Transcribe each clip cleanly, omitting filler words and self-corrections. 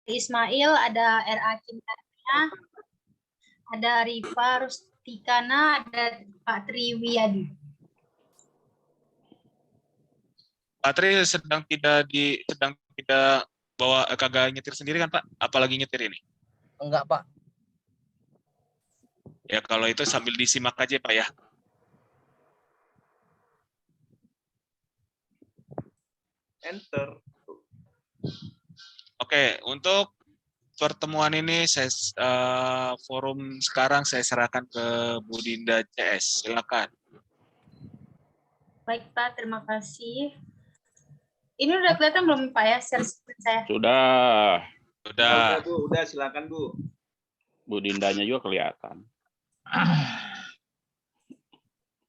Ismail, ada RA Cintanya, ada Rifa Rustikana, ada Pak Triwiyadi. Pak Tri sedang tidak bawa kagak nyetir sendiri kan Pak? Apalagi nyetir ini? Enggak, Pak. Ya kalau itu sambil disimak aja Pak ya. Enter. Oke, untuk pertemuan ini forum sekarang saya serahkan ke Bu Dinda CS. Silakan. Baik Pak, terima kasih. Ini udah kelihatan belum Pak ya share screen saya? Sudah. Sudah. Bu, udah silakan Bu. Bu Dindanya juga kelihatan.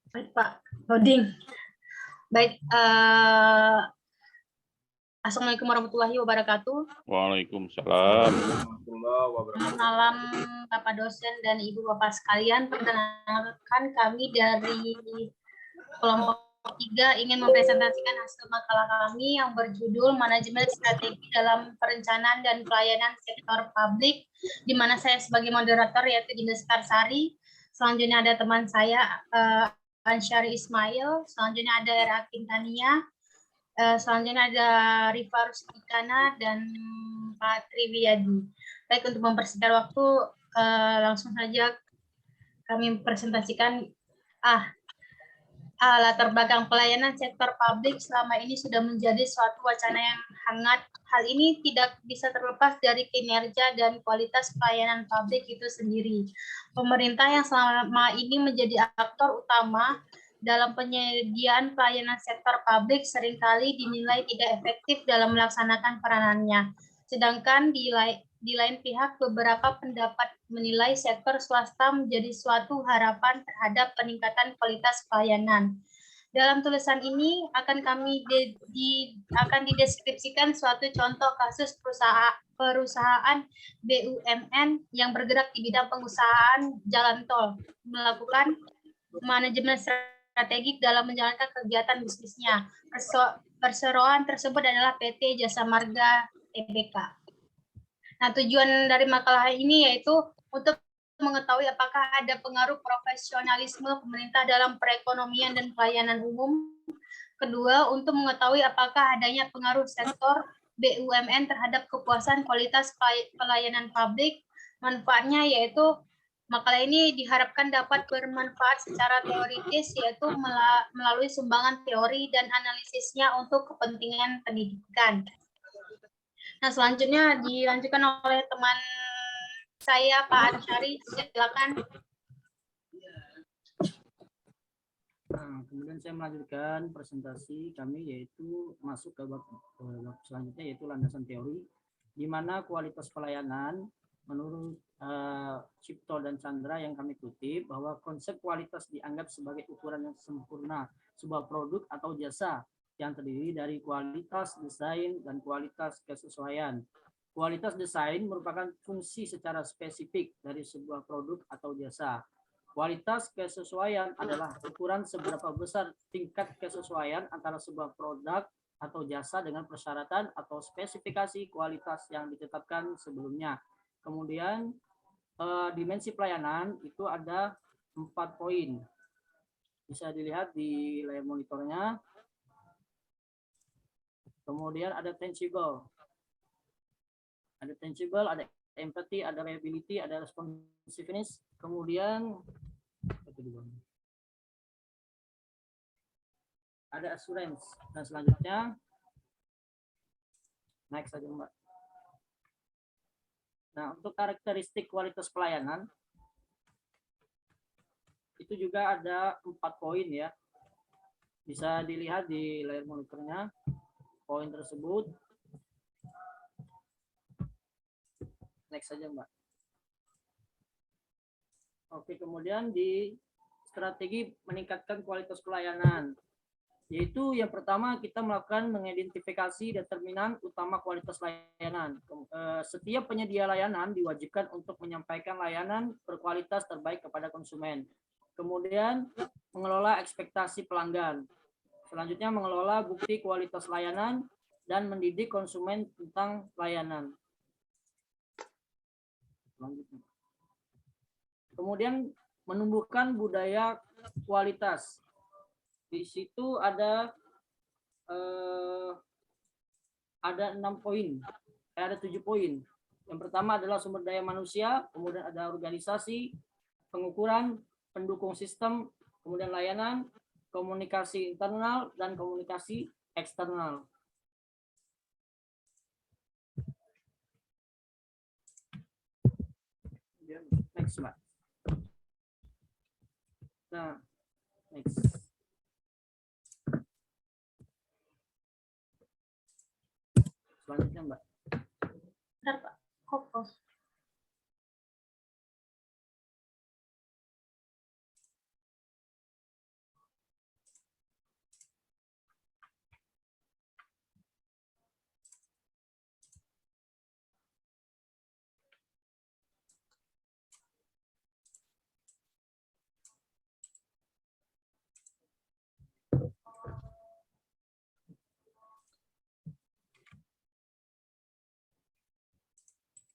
Baik Pak, loading. Baik, Assalamualaikum warahmatullahi wabarakatuh. Waalaikumsalam. Selamat malam Bapak dosen dan Ibu Bapak sekalian. Perkenalkan kami dari kelompok 3 ingin mempresentasikan hasil makalah kami yang berjudul Manajemen Strategi dalam Perencanaan dan Pelayanan Sektor Publik, di mana saya sebagai moderator yaitu Dinda Sekarsari. Selanjutnya ada teman saya Ansyari Ismail, selanjutnya ada RA Quintania, selanjutnya ada Rifa Rustikana dan Pak Triwiyadi. Baik, untuk mempersingkat waktu langsung saja kami presentasikan latar belakang pelayanan sektor publik selama ini sudah menjadi suatu wacana yang hangat. Hal ini tidak bisa terlepas dari kinerja dan kualitas pelayanan publik itu sendiri. Pemerintah yang selama ini menjadi aktor utama dalam penyediaan pelayanan sektor publik seringkali dinilai tidak efektif dalam melaksanakan peranannya. Sedangkan di lain pihak, beberapa pendapat menilai sektor swasta menjadi suatu harapan terhadap peningkatan kualitas pelayanan. Dalam tulisan ini akan dideskripsikan suatu contoh kasus perusahaan BUMN yang bergerak di bidang pengusahaan jalan tol, melakukan manajemen strategik dalam menjalankan kegiatan bisnisnya. Perseroan tersebut adalah PT Jasa Marga Tbk. Nah, tujuan dari makalah ini yaitu untuk mengetahui apakah ada pengaruh profesionalisme pemerintah dalam perekonomian dan pelayanan umum. Kedua, untuk mengetahui apakah adanya pengaruh sektor BUMN terhadap kepuasan kualitas pelayanan publik. Manfaatnya yaitu makalah ini diharapkan dapat bermanfaat secara teoritis, yaitu melalui sumbangan teori dan analisisnya untuk kepentingan pendidikan. Nah, selanjutnya dilanjutkan oleh teman saya, Pak Ansyari, silakan. Nah, kemudian saya melanjutkan presentasi kami, yaitu masuk ke bab selanjutnya, yaitu landasan teori, di mana kualitas pelayanan menurut Cipto dan Chandra yang kami kutip, bahwa konsep kualitas dianggap sebagai ukuran yang sempurna sebuah produk atau jasa yang terdiri dari kualitas desain dan kualitas kesesuaian. Kualitas desain merupakan fungsi secara spesifik dari sebuah produk atau jasa. Kualitas kesesuaian adalah ukuran seberapa besar tingkat kesesuaian antara sebuah produk atau jasa dengan persyaratan atau spesifikasi kualitas yang ditetapkan sebelumnya. Kemudian dimensi pelayanan itu ada 4 poin. Bisa dilihat di layar monitornya. Kemudian ada tangible, ada empathy, ada reliability, ada responsiveness. Kemudian ada assurance. Dan selanjutnya, next saja Mbak. Nah, untuk karakteristik kualitas pelayanan, itu juga ada 4 poin ya. Bisa dilihat di layar monitornya. Poin tersebut. Next saja Mbak. Oke, kemudian di strategi meningkatkan kualitas pelayanan, yaitu yang pertama kita melakukan mengidentifikasi determinan utama kualitas layanan. Setiap penyedia layanan diwajibkan untuk menyampaikan layanan berkualitas terbaik kepada konsumen. Kemudian mengelola ekspektasi pelanggan. Selanjutnya mengelola bukti kualitas layanan dan mendidik konsumen tentang layanan. selanjutnya. Kemudian menumbuhkan budaya kualitas. Di situ ada 6 poin, ada 7 poin. Yang pertama adalah sumber daya manusia, kemudian ada organisasi, pengukuran, pendukung sistem, kemudian layanan, komunikasi internal, dan komunikasi eksternal. Next slide. Nah, next. Selanjutnya, Mbak. Bentar, Pak. Kok.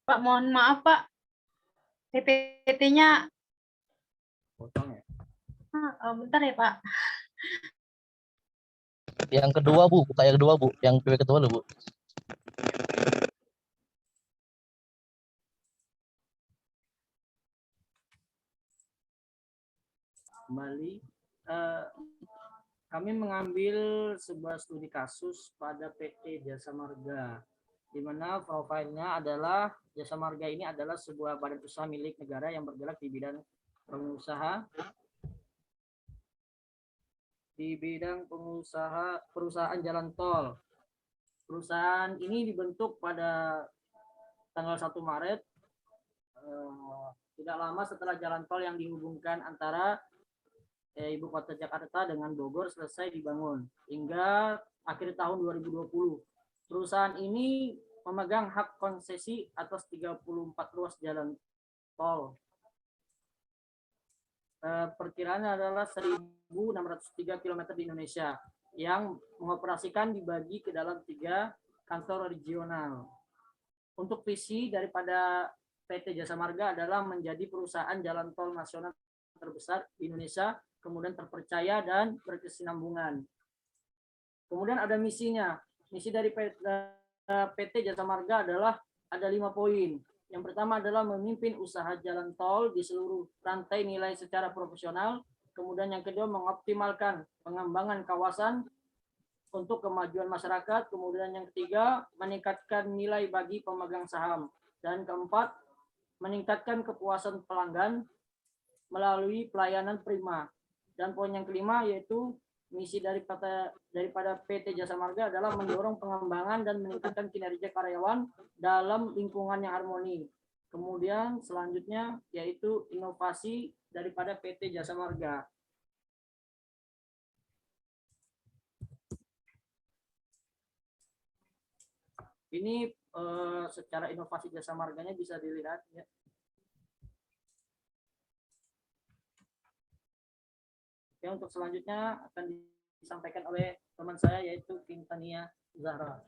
Pak, mohon maaf, Pak. PPT-nya Potong ya. bentar ya, Pak. Yang kedua, Bu. Buka yang kedua, Bu. Yang kedua loh, Bu. Kembali, kami mengambil sebuah studi kasus pada PT Jasa Marga, di mana profilnya adalah Jasa Marga ini adalah sebuah badan usaha milik negara yang bergerak di bidang perusahaan jalan tol. Perusahaan ini dibentuk pada tanggal 1 Maret, tidak lama setelah jalan tol yang dihubungkan antara Ibu Kota Jakarta dengan Bogor selesai dibangun hingga akhir tahun 2020. Perusahaan ini memegang hak konsesi atas 34 ruas jalan tol. Perkiraannya adalah 1.603 km di Indonesia yang mengoperasikan dibagi ke dalam 3 kantor regional. Untuk visi daripada PT Jasa Marga adalah menjadi perusahaan jalan tol nasional terbesar di Indonesia, kemudian terpercaya dan berkesinambungan. Kemudian ada misinya. Misi dari PT Jasa Marga adalah ada 5 poin. Yang pertama adalah memimpin usaha jalan tol di seluruh rantai nilai secara profesional. Kemudian yang kedua mengoptimalkan pengembangan kawasan untuk kemajuan masyarakat. Kemudian yang ketiga meningkatkan nilai bagi pemegang saham. Dan keempat meningkatkan kepuasan pelanggan melalui pelayanan prima. Dan poin yang kelima yaitu misi daripada PT Jasa Marga adalah mendorong pengembangan dan meningkatkan kinerja karyawan dalam lingkungan yang harmoni. Kemudian selanjutnya yaitu inovasi daripada PT Jasa Marga. Ini secara inovasi Jasa Marganya bisa dilihat ya. Oke, untuk selanjutnya akan disampaikan oleh teman saya yaitu Quintania Zahra.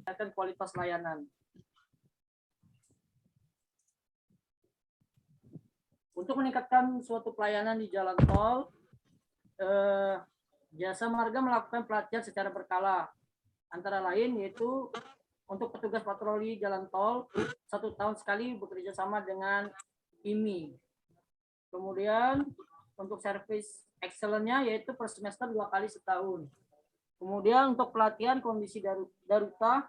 Meningkatkan kualitas layanan. Untuk meningkatkan suatu pelayanan di jalan tol, Jasa Marga melakukan pelatihan secara berkala. Antara lain yaitu untuk petugas patroli jalan tol 1 tahun sekali bekerja sama dengan IMI. Kemudian untuk service excellence-nya yaitu per semester 2 kali setahun. Kemudian untuk pelatihan kondisi darurat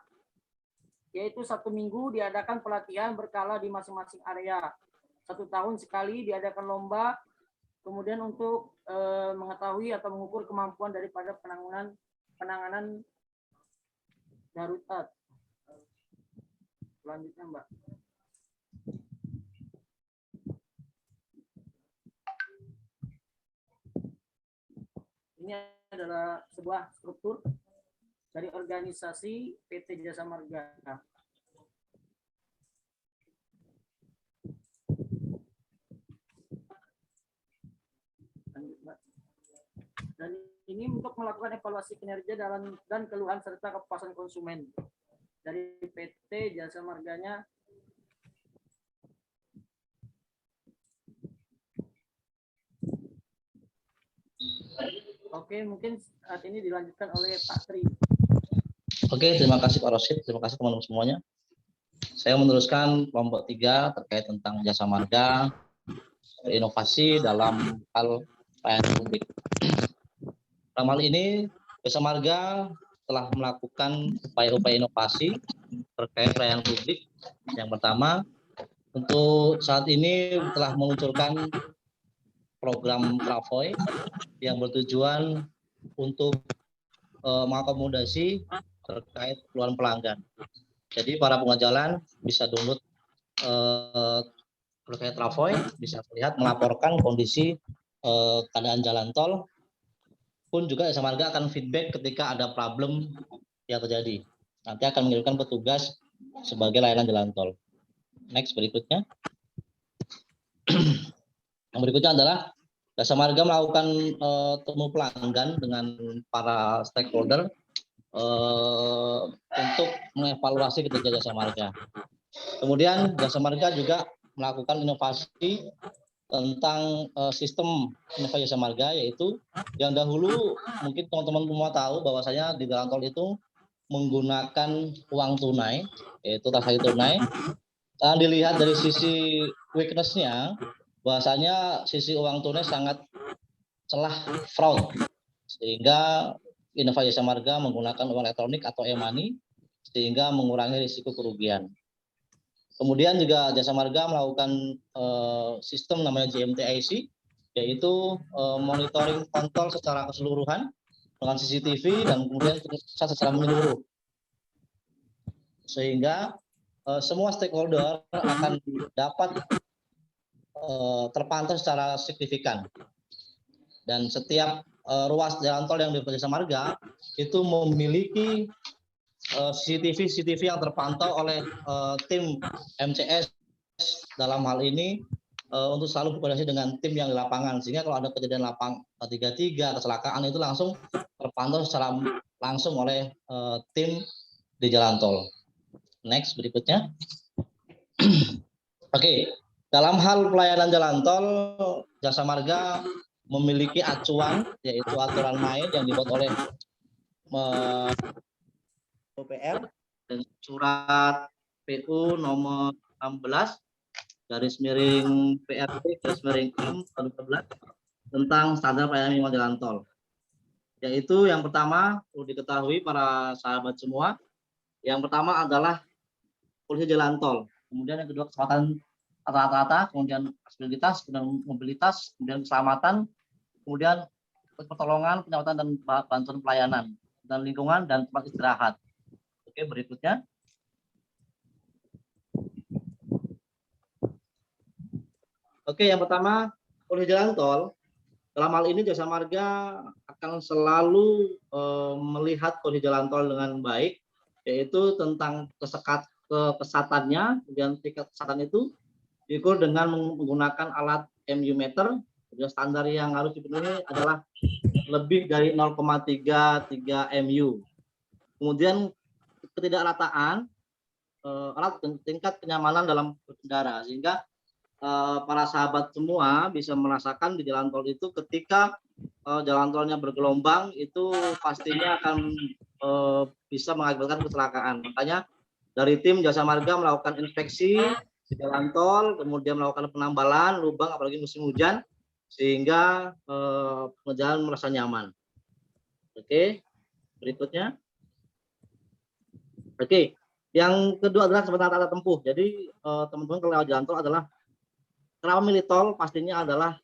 yaitu 1 minggu diadakan pelatihan berkala di masing-masing area. 1 tahun sekali diadakan lomba. Kemudian untuk mengetahui atau mengukur kemampuan daripada penanganan Darurat. Selanjutnya, Mbak. Ini adalah sebuah struktur dari organisasi PT Jasa Marga. Lanjut, Mbak. Dan ini untuk melakukan evaluasi kinerja dan keluhan serta kepuasan konsumen dari PT Jasa Marganya. Oke, mungkin saat ini dilanjutkan oleh Pak Tri. Oke, terima kasih Pak Rosid, terima kasih teman-teman semuanya. Saya meneruskan kelompok 3 terkait tentang jasa marga, inovasi dalam hal pelayanan publik. Dalam hal ini, jasa marga telah melakukan upaya-upaya inovasi terkait pelayanan publik. Yang pertama, untuk saat ini telah meluncurkan program Travoy yang bertujuan untuk mengakomodasi terkait keluhan pelanggan. Jadi para pengguna jalan bisa download terkait Travoy, bisa melihat melaporkan kondisi keadaan jalan tol, pun juga jasa marga akan feedback ketika ada problem yang terjadi. Nanti akan mengirimkan petugas sebagai layanan jalan tol. Next, berikutnya. Yang berikutnya adalah jasa marga melakukan temu pelanggan dengan para stakeholder untuk mengevaluasi kinerja jasa marga. Kemudian jasa marga juga melakukan inovasi tentang sistem inovasi jasa marga, yaitu yang dahulu mungkin teman-teman semua tahu bahwasanya di jalan tol itu menggunakan uang tunai, yaitu transaksi tunai. Karena dilihat dari sisi weakness-nya, bahwasanya sisi uang tunai sangat celah fraud, sehingga inovasi jasa marga menggunakan uang elektronik atau e-money sehingga mengurangi risiko kerugian. Kemudian juga jasa marga melakukan sistem namanya GMTIC, yaitu monitoring kontrol secara keseluruhan dengan CCTV dan kemudian secara menyeluruh, sehingga semua stakeholder akan dapat terpantau secara signifikan. Dan setiap ruas jalan tol yang dipakai jasa marga itu memiliki CCTV yang terpantau oleh tim MCS dalam hal ini untuk selalu berkoordinasi dengan tim yang di lapangan, sehingga kalau ada kejadian 33 kecelakaan itu langsung terpantau secara langsung oleh tim di jalan tol. Next, berikutnya. Oke, dalam hal pelayanan jalan tol, jasa marga memiliki acuan, yaitu aturan main yang dibuat oleh UPR dan surat PU nomor 16 /PRT/M 2014 tentang standar pelayanan minimal jalan tol. Yaitu yang pertama perlu diketahui para sahabat semua, yang pertama adalah polisi jalan tol, kemudian yang kedua kecepatan rata-rata, kemudian aksesibilitas, kemudian mobilitas, kemudian keselamatan, kemudian pertolongan, penyelamatan dan bantuan pelayanan, dan lingkungan dan tempat istirahat. Oke, berikutnya. Oke, yang pertama polisi jalan tol. Dalam hal ini jasa marga akan selalu melihat kondisi jalan tol dengan baik, yaitu tentang kesehatannya, dan tingkat kesehatan itu diukur dengan menggunakan alat MU meter. Standar yang harus dipenuhi adalah lebih dari 0,33 MU. Kemudian ketidakrataan alat dan tingkat kenyamanan dalam berkendara, sehingga para sahabat semua bisa merasakan di jalan tol itu ketika jalan tolnya bergelombang itu pastinya akan bisa mengakibatkan kecelakaan. Makanya dari tim jasa marga melakukan inspeksi di jalan tol, kemudian melakukan penambalan lubang apalagi musim hujan, sehingga pengguna merasa nyaman. Oke, berikutnya. Oke, yang kedua adalah sebenarnya tata tempuh. Jadi teman-teman kalau lewat jalan tol adalah, kenapa milih tol, pastinya adalah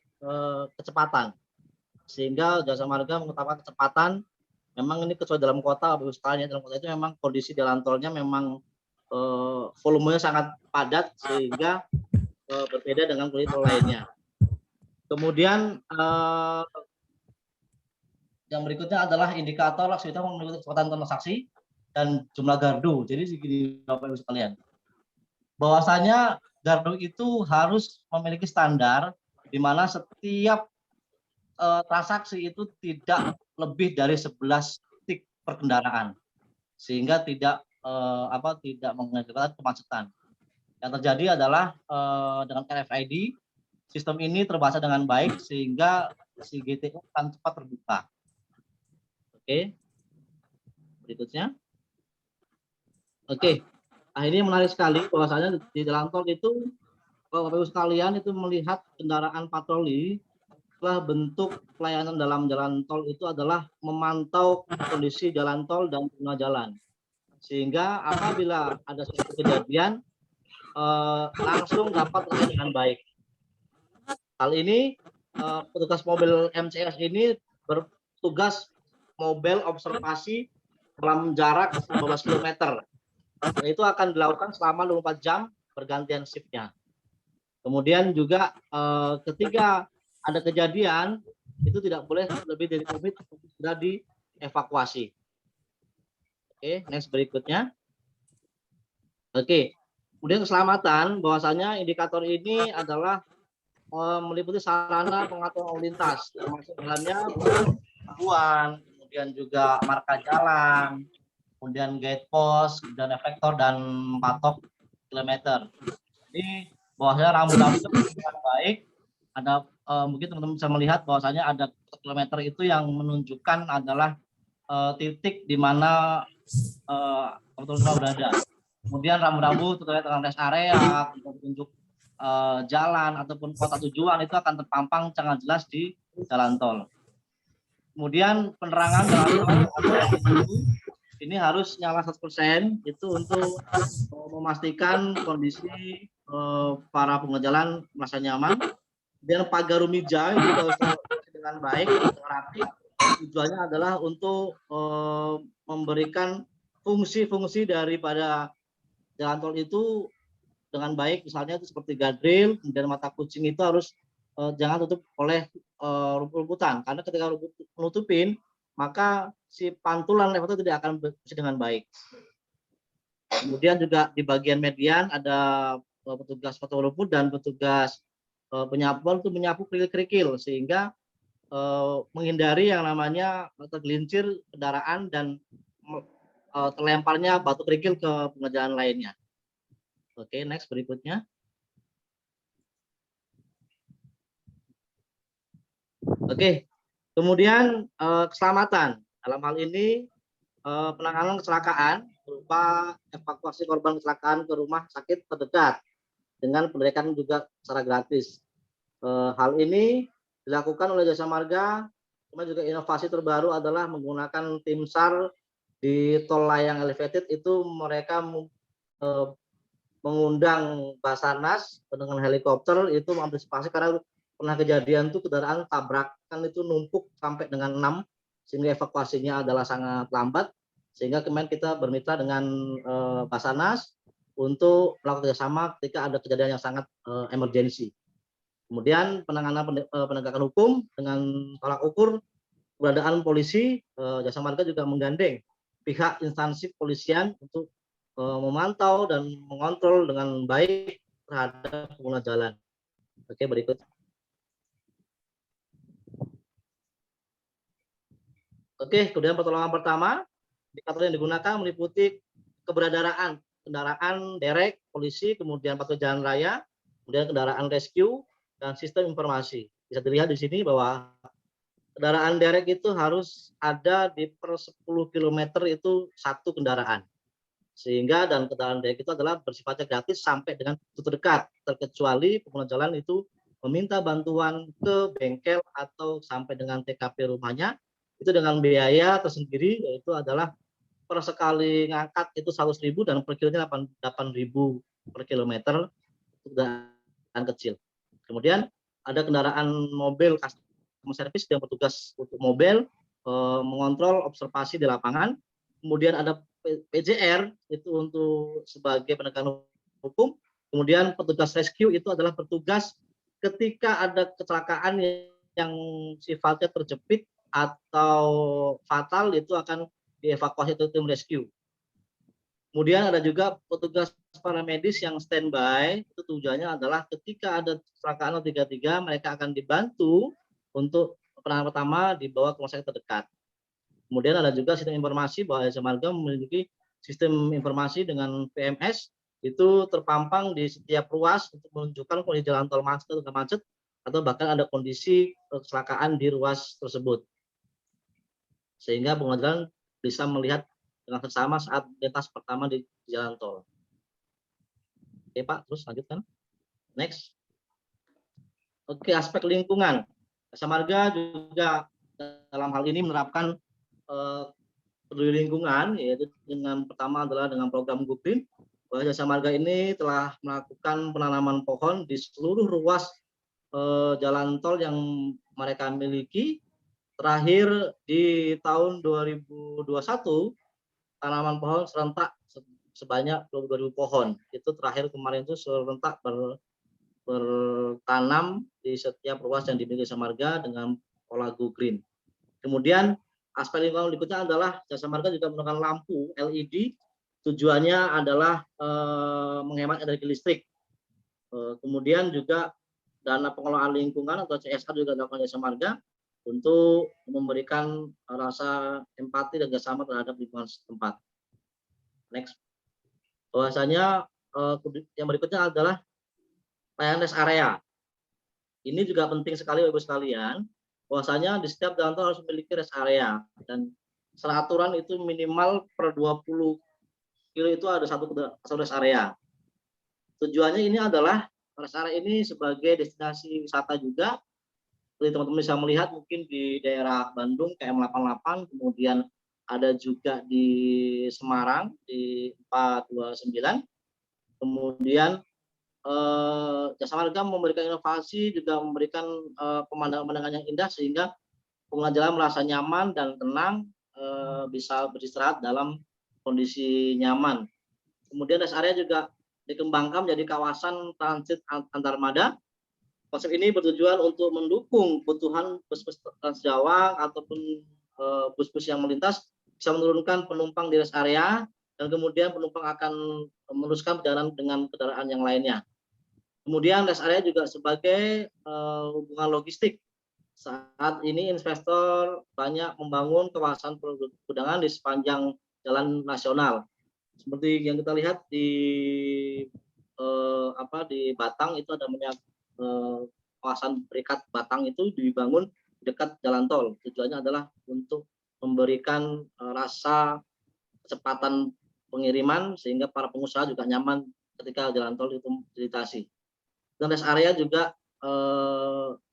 kecepatan. Sehingga jasa marga mengutamakan kecepatan, memang ini kecuali dalam kota, Bapak Ibu sekalian, dalam kota itu memang kondisi jalan tolnya memang volumenya sangat padat sehingga berbeda dengan kondisi tol lainnya. Kemudian yang berikutnya adalah indikator aktivitas mengikuti kecepatan transaksi dan jumlah gardu. Jadi segini Bapak Ibu sekalian, bahwasanya gardu itu harus memiliki standar di mana setiap transaksi itu tidak lebih dari 11 titik per kendaraan, sehingga tidak mengakibatkan kemacetan. Yang terjadi adalah dengan RFID, sistem ini terbaca dengan baik sehingga si GTO akan cepat terbuka. Oke, berikutnya. Oke, nah ini menarik sekali bahwasanya di jalan tol itu, Bapak Ibu sekalian itu melihat kendaraan patroli, setelah bentuk pelayanan dalam jalan tol itu adalah memantau kondisi jalan tol dan pengguna jalan. Sehingga apabila ada suatu kejadian, langsung dapat terjadi dengan baik. Hal ini petugas mobil MCS ini bertugas mobil observasi dalam jarak 15 km. Dan itu akan dilakukan selama 24 jam bergantian shiftnya. Kemudian juga ketika ada kejadian, itu tidak boleh lebih dari 2 menit sudah dievakuasi. Oke, next berikutnya. Oke, kemudian keselamatan, bahwasanya indikator ini adalah meliputi sarana pengaturan lalu lintas, termasuk dalamnya pengetahuan, kemudian juga marka jalan, kemudian gate post, kemudian efektor dan patok kilometer. Jadi bahwasanya rambu-rambu dengan baik. Ada mungkin teman-teman bisa melihat bahwasanya ada kilometer itu yang menunjukkan adalah titik di mana betul-betul berada. Kemudian rambu-rambu terkait dengan rest area, petunjuk jalan ataupun kota tujuan itu akan terpampang sangat jelas di jalan tol. Kemudian penerangan jalan tol ini harus nyala 100% itu untuk memastikan kondisi para pengguna jalan merasa nyaman. Dan pagar rumija itu harus dengan baik, rapi. Tujuannya adalah untuk memberikan fungsi-fungsi daripada jalan tol itu dengan baik, misalnya itu seperti guardrail, kemudian mata kucing itu harus jangan tutup oleh rumput-rumputan, karena ketika rumput menutupin, maka si pantulan lewat itu tidak akan bersih dengan baik. Kemudian juga di bagian median ada petugas foto rumput dan petugas penyapuan untuk menyapu kerikil-kerikil sehingga menghindari yang namanya tergelincir kendaraan dan terlemparnya batu kerikil ke pengguna jalan lainnya. Oke, next berikutnya. Oke, kemudian keselamatan. Dalam hal ini penanganan kecelakaan berupa evakuasi korban kecelakaan ke rumah sakit terdekat dengan pendidikan juga secara gratis. Hal ini dilakukan oleh Jasa Marga. Kemudian juga inovasi terbaru adalah menggunakan tim SAR di tol layang elevated itu mereka mengundang Basarnas dengan helikopter itu mengantisipasi karena pernah kejadian tuh kendaraan tabrakan itu numpuk sampai dengan 6 sehingga evakuasinya adalah sangat lambat sehingga kemarin kita bermitra dengan Basarnas untuk melakukan kerjasama ketika ada kejadian yang sangat emergensi. Kemudian penanganan penegakan hukum dengan tolak ukur keberadaan polisi, Jasa Marga juga menggandeng pihak instansi kepolisian untuk memantau dan mengontrol dengan baik terhadap pengguna jalan. Oke, berikut. Oke, kemudian pertolongan pertama, indikator yang digunakan meliputi keberadaan kendaraan derek, polisi, kemudian patroli jalan raya, kemudian kendaraan rescue, dan sistem informasi. Bisa dilihat di sini bahwa kendaraan derek itu harus ada di per 10 km itu satu kendaraan. Sehingga dan kendaraan derek itu adalah bersifatnya gratis sampai dengan terdekat, terkecuali pengguna jalan itu meminta bantuan ke bengkel atau sampai dengan TKP rumahnya, itu dengan biaya tersendiri, yaitu adalah per sekali ngangkat itu 100.000 dan per kilonya 8.000 per kilometer untuk kendaraan kecil. Kemudian ada kendaraan mobil customer service yang bertugas untuk mobil mengontrol observasi di lapangan. Kemudian ada PJR itu untuk sebagai penegakan hukum. Kemudian petugas rescue itu adalah petugas ketika ada kecelakaan yang sifatnya terjepit atau fatal, itu akan dievakuasi ke tim rescue. Kemudian ada juga petugas paramedis yang standby, itu tujuannya adalah ketika ada kecelakaan 33 mereka akan dibantu untuk penanganan pertama dibawa ke rumah sakit terdekat. Kemudian ada juga sistem informasi bahwa Jasa Marga memiliki sistem informasi dengan PMS, itu terpampang di setiap ruas untuk menunjukkan kondisi jalan tol macet atau bahkan ada kondisi kecelakaan di ruas tersebut. Sehingga pengguna jalan bisa melihat dengan seksama saat lintas pertama di jalan tol. Oke Pak, terus lanjutkan. Next. Oke, aspek lingkungan. Jasa Marga juga dalam hal ini menerapkan peduli lingkungan, yaitu dengan pertama adalah dengan program Go Green. Jasa Marga ini telah melakukan penanaman pohon di seluruh ruas jalan tol yang mereka miliki. Terakhir di tahun 2021 tanaman pohon serentak sebanyak 22.000 pohon. Itu terakhir kemarin itu serentak bertanam di setiap ruas yang dimiliki Jasa Marga dengan pola Go Green. Kemudian aspek lingkungan berikutnya adalah Jasa Marga juga menggunakan lampu LED. Tujuannya adalah menghemat energi listrik. Kemudian juga dana pengelolaan lingkungan atau CSR juga dilakukan Jasa Marga untuk memberikan rasa empati dan kerjasama terhadap lingkungan setempat. Next. Bahwasanya yang berikutnya adalah layanan rest area. Ini juga penting sekali Bapak sekalian. Bahwasanya di setiap jalan tol harus memiliki rest area, dan secara aturan itu minimal per 20 kilo itu ada satu rest area. Tujuannya ini adalah rest area ini sebagai destinasi wisata juga. Seperti teman-teman bisa melihat mungkin di daerah Bandung KM88, kemudian ada juga di Semarang di 429. Kemudian Jasa Marga memberikan inovasi, juga memberikan pemandangan-pemandangan yang indah sehingga pengguna jalan merasa nyaman dan tenang, bisa beristirahat dalam kondisi nyaman. Kemudian rest area juga dikembangkan menjadi kawasan transit antar armada. Konsep ini bertujuan untuk mendukung kebutuhan bus-bus Transjawa ataupun bus-bus yang melintas bisa menurunkan penumpang di rest area, dan kemudian penumpang akan meneruskan perjalanan dengan kendaraan yang lainnya. Kemudian rest area juga sebagai hubungan logistik. Saat ini investor banyak membangun kawasan pergudangan di sepanjang jalan nasional. Seperti yang kita lihat di Batang itu ada banyak kawasan berikat Batang itu dibangun dekat jalan tol. Tujuannya adalah untuk memberikan rasa kecepatan pengiriman sehingga para pengusaha juga nyaman ketika jalan tol itu dilintasi. Dan rest area juga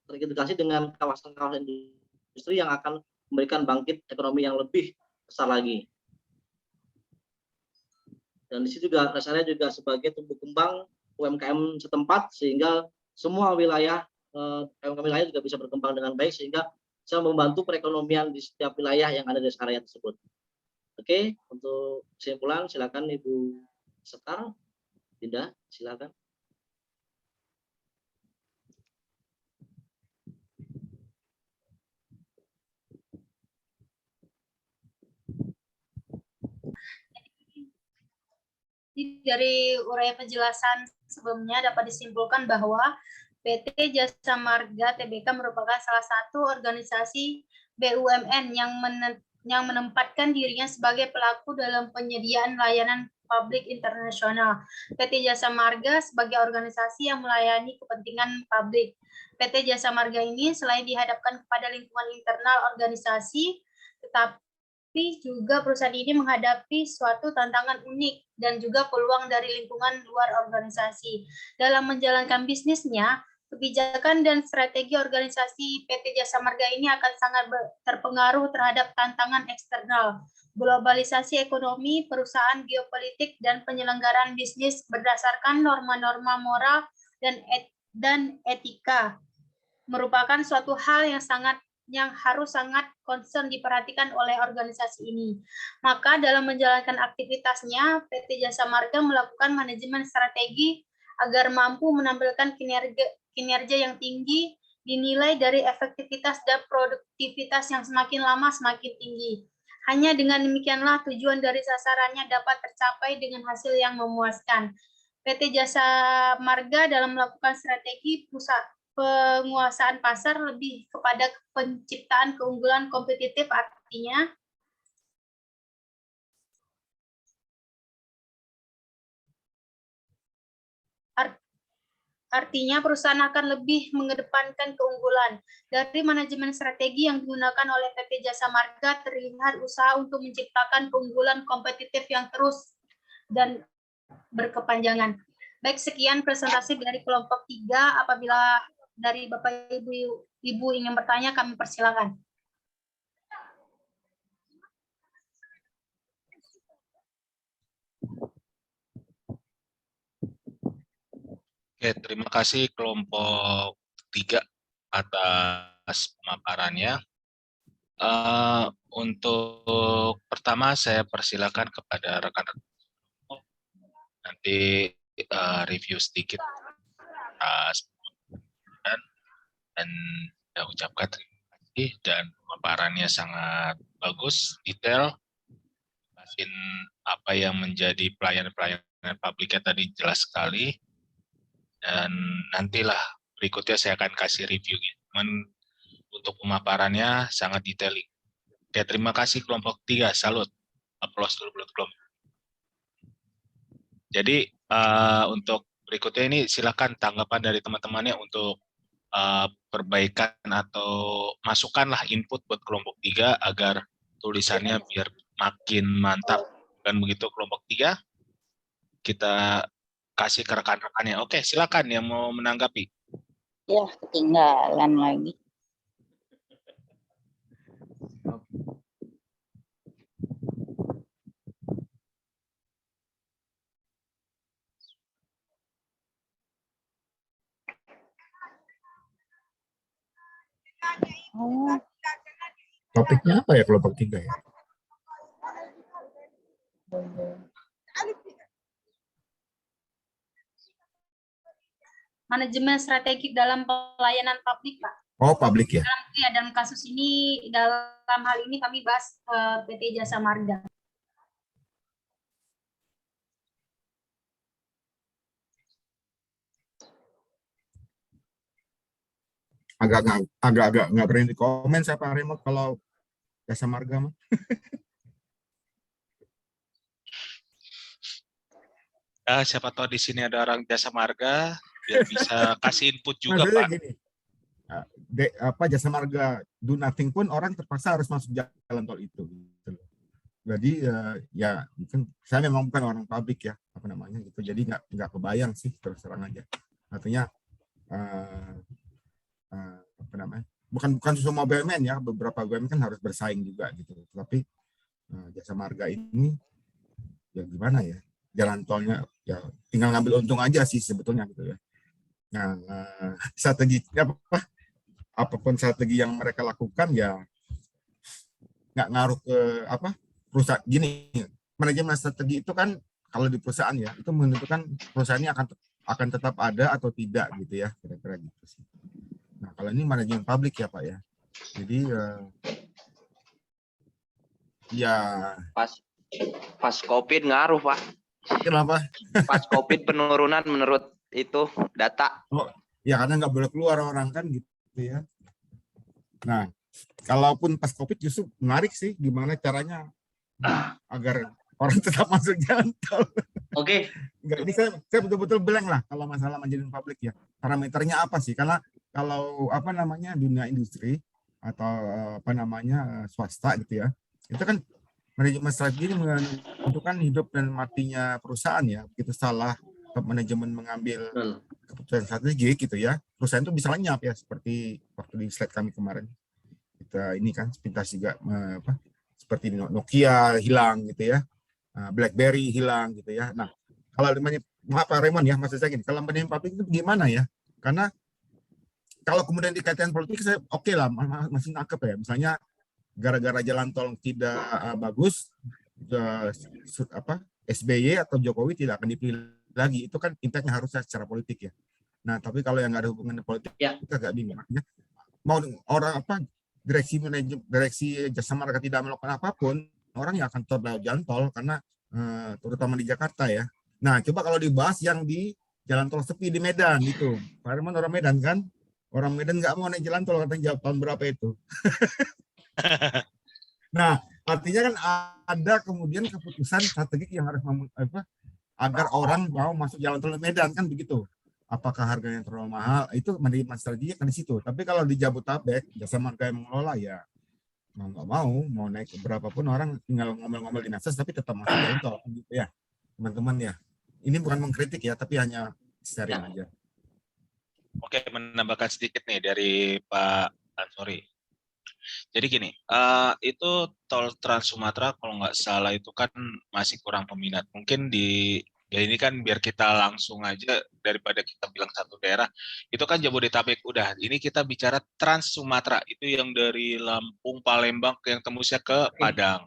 terintegrasi dengan kawasan-kawasan industri yang akan memberikan bangkit ekonomi yang lebih besar lagi. Dan di situ juga rest area juga sebagai tumbuh kembang UMKM setempat, sehingga semua wilayah UMKM wilayah juga bisa berkembang dengan baik sehingga bisa membantu perekonomian di setiap wilayah yang ada di rest area tersebut. Oke, untuk kesimpulan silakan Ibu Sekar, Dinda, silakan. Dari uraian penjelasan sebelumnya dapat disimpulkan bahwa PT Jasa Marga Tbk merupakan salah satu organisasi BUMN yang menempatkan dirinya sebagai pelaku dalam penyediaan layanan publik internasional. PT Jasa Marga sebagai organisasi yang melayani kepentingan publik. PT Jasa Marga ini selain dihadapkan kepada lingkungan internal organisasi, tetapi juga perusahaan ini menghadapi suatu tantangan unik dan juga peluang dari lingkungan luar organisasi. Dalam menjalankan bisnisnya, kebijakan dan strategi organisasi PT Jasa Marga ini akan sangat terpengaruh terhadap tantangan eksternal, globalisasi ekonomi, perusahaan, geopolitik, dan penyelenggaraan bisnis berdasarkan norma-norma moral dan etika. Merupakan suatu hal yang sangat yang harus sangat concern diperhatikan oleh organisasi ini. Maka dalam menjalankan aktivitasnya, PT Jasa Marga melakukan manajemen strategi agar mampu menampilkan kinerja yang tinggi, dinilai dari efektivitas dan produktivitas yang semakin lama semakin tinggi. Hanya dengan demikianlah tujuan dari sasarannya dapat tercapai dengan hasil yang memuaskan. PT Jasa Marga dalam melakukan strategi penguasaan pasar lebih kepada penciptaan keunggulan kompetitif, artinya perusahaan akan lebih mengedepankan keunggulan. Dari manajemen strategi yang digunakan oleh PT Jasa Marga terlihat usaha untuk menciptakan keunggulan kompetitif yang terus dan berkepanjangan. Baik, sekian presentasi dari kelompok 3. Apabila dari Bapak Ibu ingin bertanya, kami persilakan. Oke, terima kasih kelompok 3 atas pemaparannya. Untuk pertama saya persilakan kepada rekan-rekan nanti review sedikit dan saya ucapkan terima kasih dan pemaparannya sangat bagus, detail, jelasin apa yang menjadi pelayanan publiknya tadi jelas sekali, dan nantilah berikutnya saya akan kasih review. Cuman untuk pemaparannya sangat detailing. Oke, terima kasih kelompok 3, salut, aplaus dulu buat kelompok. Jadi untuk berikutnya ini silakan tanggapan dari teman-temannya untuk perbaikan atau masukkanlah input buat kelompok 3 agar tulisannya biar makin mantap. Dan begitu kelompok 3 kita kasih ke rekan-rekannya. Oke, silakan yang mau menanggapi. Ya, ketinggalan lagi. Oh, Topiknya apa ya kelompok 3 ya? Manajemen strategik dalam pelayanan publik, Pak. Oh, publik ya? Dalam kasus ini, dalam hal ini kami bahas PT Jasa Marga. Agak-agak nggak berani komen saya Pak Remote kalau Jasa Marga mah. Siapa tahu di sini ada orang Jasa Marga biar bisa kasih input juga, Maksudnya Pak. gini, Jasa Marga do nothing pun orang terpaksa harus masuk jalan tol itu. Gitu. Jadi ya mungkin saya memang bukan orang publik ya, apa namanya gitu. Jadi nggak kebayang sih terus terang aja. Artinya apa namanya? Bukan semua BUMN ya, beberapa BUMN kan harus bersaing juga gitu. Tapi Jasa Marga ini ya gimana ya? Jalan tolnya ya tinggal ngambil untung aja sih sebetulnya gitu ya. Nah, strategi apapun strategi yang mereka lakukan ya nggak ngaruh ke perusahaan. Gini, manajemen strategi itu kan kalau di perusahaan ya itu menentukan perusahaannya akan tetap ada atau tidak gitu ya, kira-kira gitu sih. Nah, kalau ini manajemen publik ya Pak ya. Jadi ya pas COVID ngaruh Pak. Kenapa? Pas COVID penurunan menurut itu data. Oh, ya karena nggak boleh keluar orang kan gitu ya. Nah, kalaupun pas COVID justru menarik sih gimana caranya agar orang tetap masuk jalan tol. Oke. Ini saya betul-betul blank lah kalau masalah manajemen publik ya. Parameternya apa sih? Karena kalau dunia industri atau swasta gitu ya, itu kan manajemen strategi ini menentukan hidup dan matinya perusahaan ya. Begitu salah manajemen mengambil keputusan strategik gitu ya, perusahaan itu bisa lenyap ya, seperti waktu di slide kami kemarin. Kita ini kan sepintas juga seperti Nokia hilang gitu ya, BlackBerry hilang gitu ya. Nah, kalau maaf Pak Raymond ya, maksud saya gini, kalau manajemen publik itu gimana ya? Karena kalau kemudian dikaitkan politik, saya oke lah, masih nangkep ya. Misalnya gara-gara jalan tol tidak bagus, SBY atau Jokowi tidak akan dipilih lagi. Itu kan impact-nya harusnya secara politik ya. Nah, tapi kalau yang nggak ada hubungan politik, kita agak bingung. Artinya, mau orang direksi jasa marga tidak melakukan apapun, orang yang akan lewat jalan tol karena terutama di Jakarta ya. Nah, coba kalau dibahas yang di jalan tol sepi di Medan itu. Pak Herman orang Medan kan? Orang Medan nggak mau naik jalan tol, katanya jawab tahun berapa itu. Nah, artinya kan ada kemudian keputusan strategik yang harus agar orang mau masuk jalan tol Medan kan begitu. Apakah harganya terlalu mahal? Itu menjadi strategi kan di situ. Tapi kalau di Jabodetabek, jasa marga yang mengelola ya mau nggak mau naik berapapun orang tinggal ngomel-ngomel di medsos tapi tetap masuk jalan tol gitu ya, teman-teman ya. Ini bukan mengkritik ya, tapi hanya sharing aja. Oke, menambahkan sedikit nih dari Pak Ansori. Jadi gini, itu tol Trans Sumatera kalau nggak salah itu kan masih kurang peminat. Mungkin ya ini kan biar kita langsung aja daripada kita bilang satu daerah. Itu kan Jabodetabek udah. Ini kita bicara Trans Sumatera, itu yang dari Lampung, Palembang yang tembusnya ke Padang.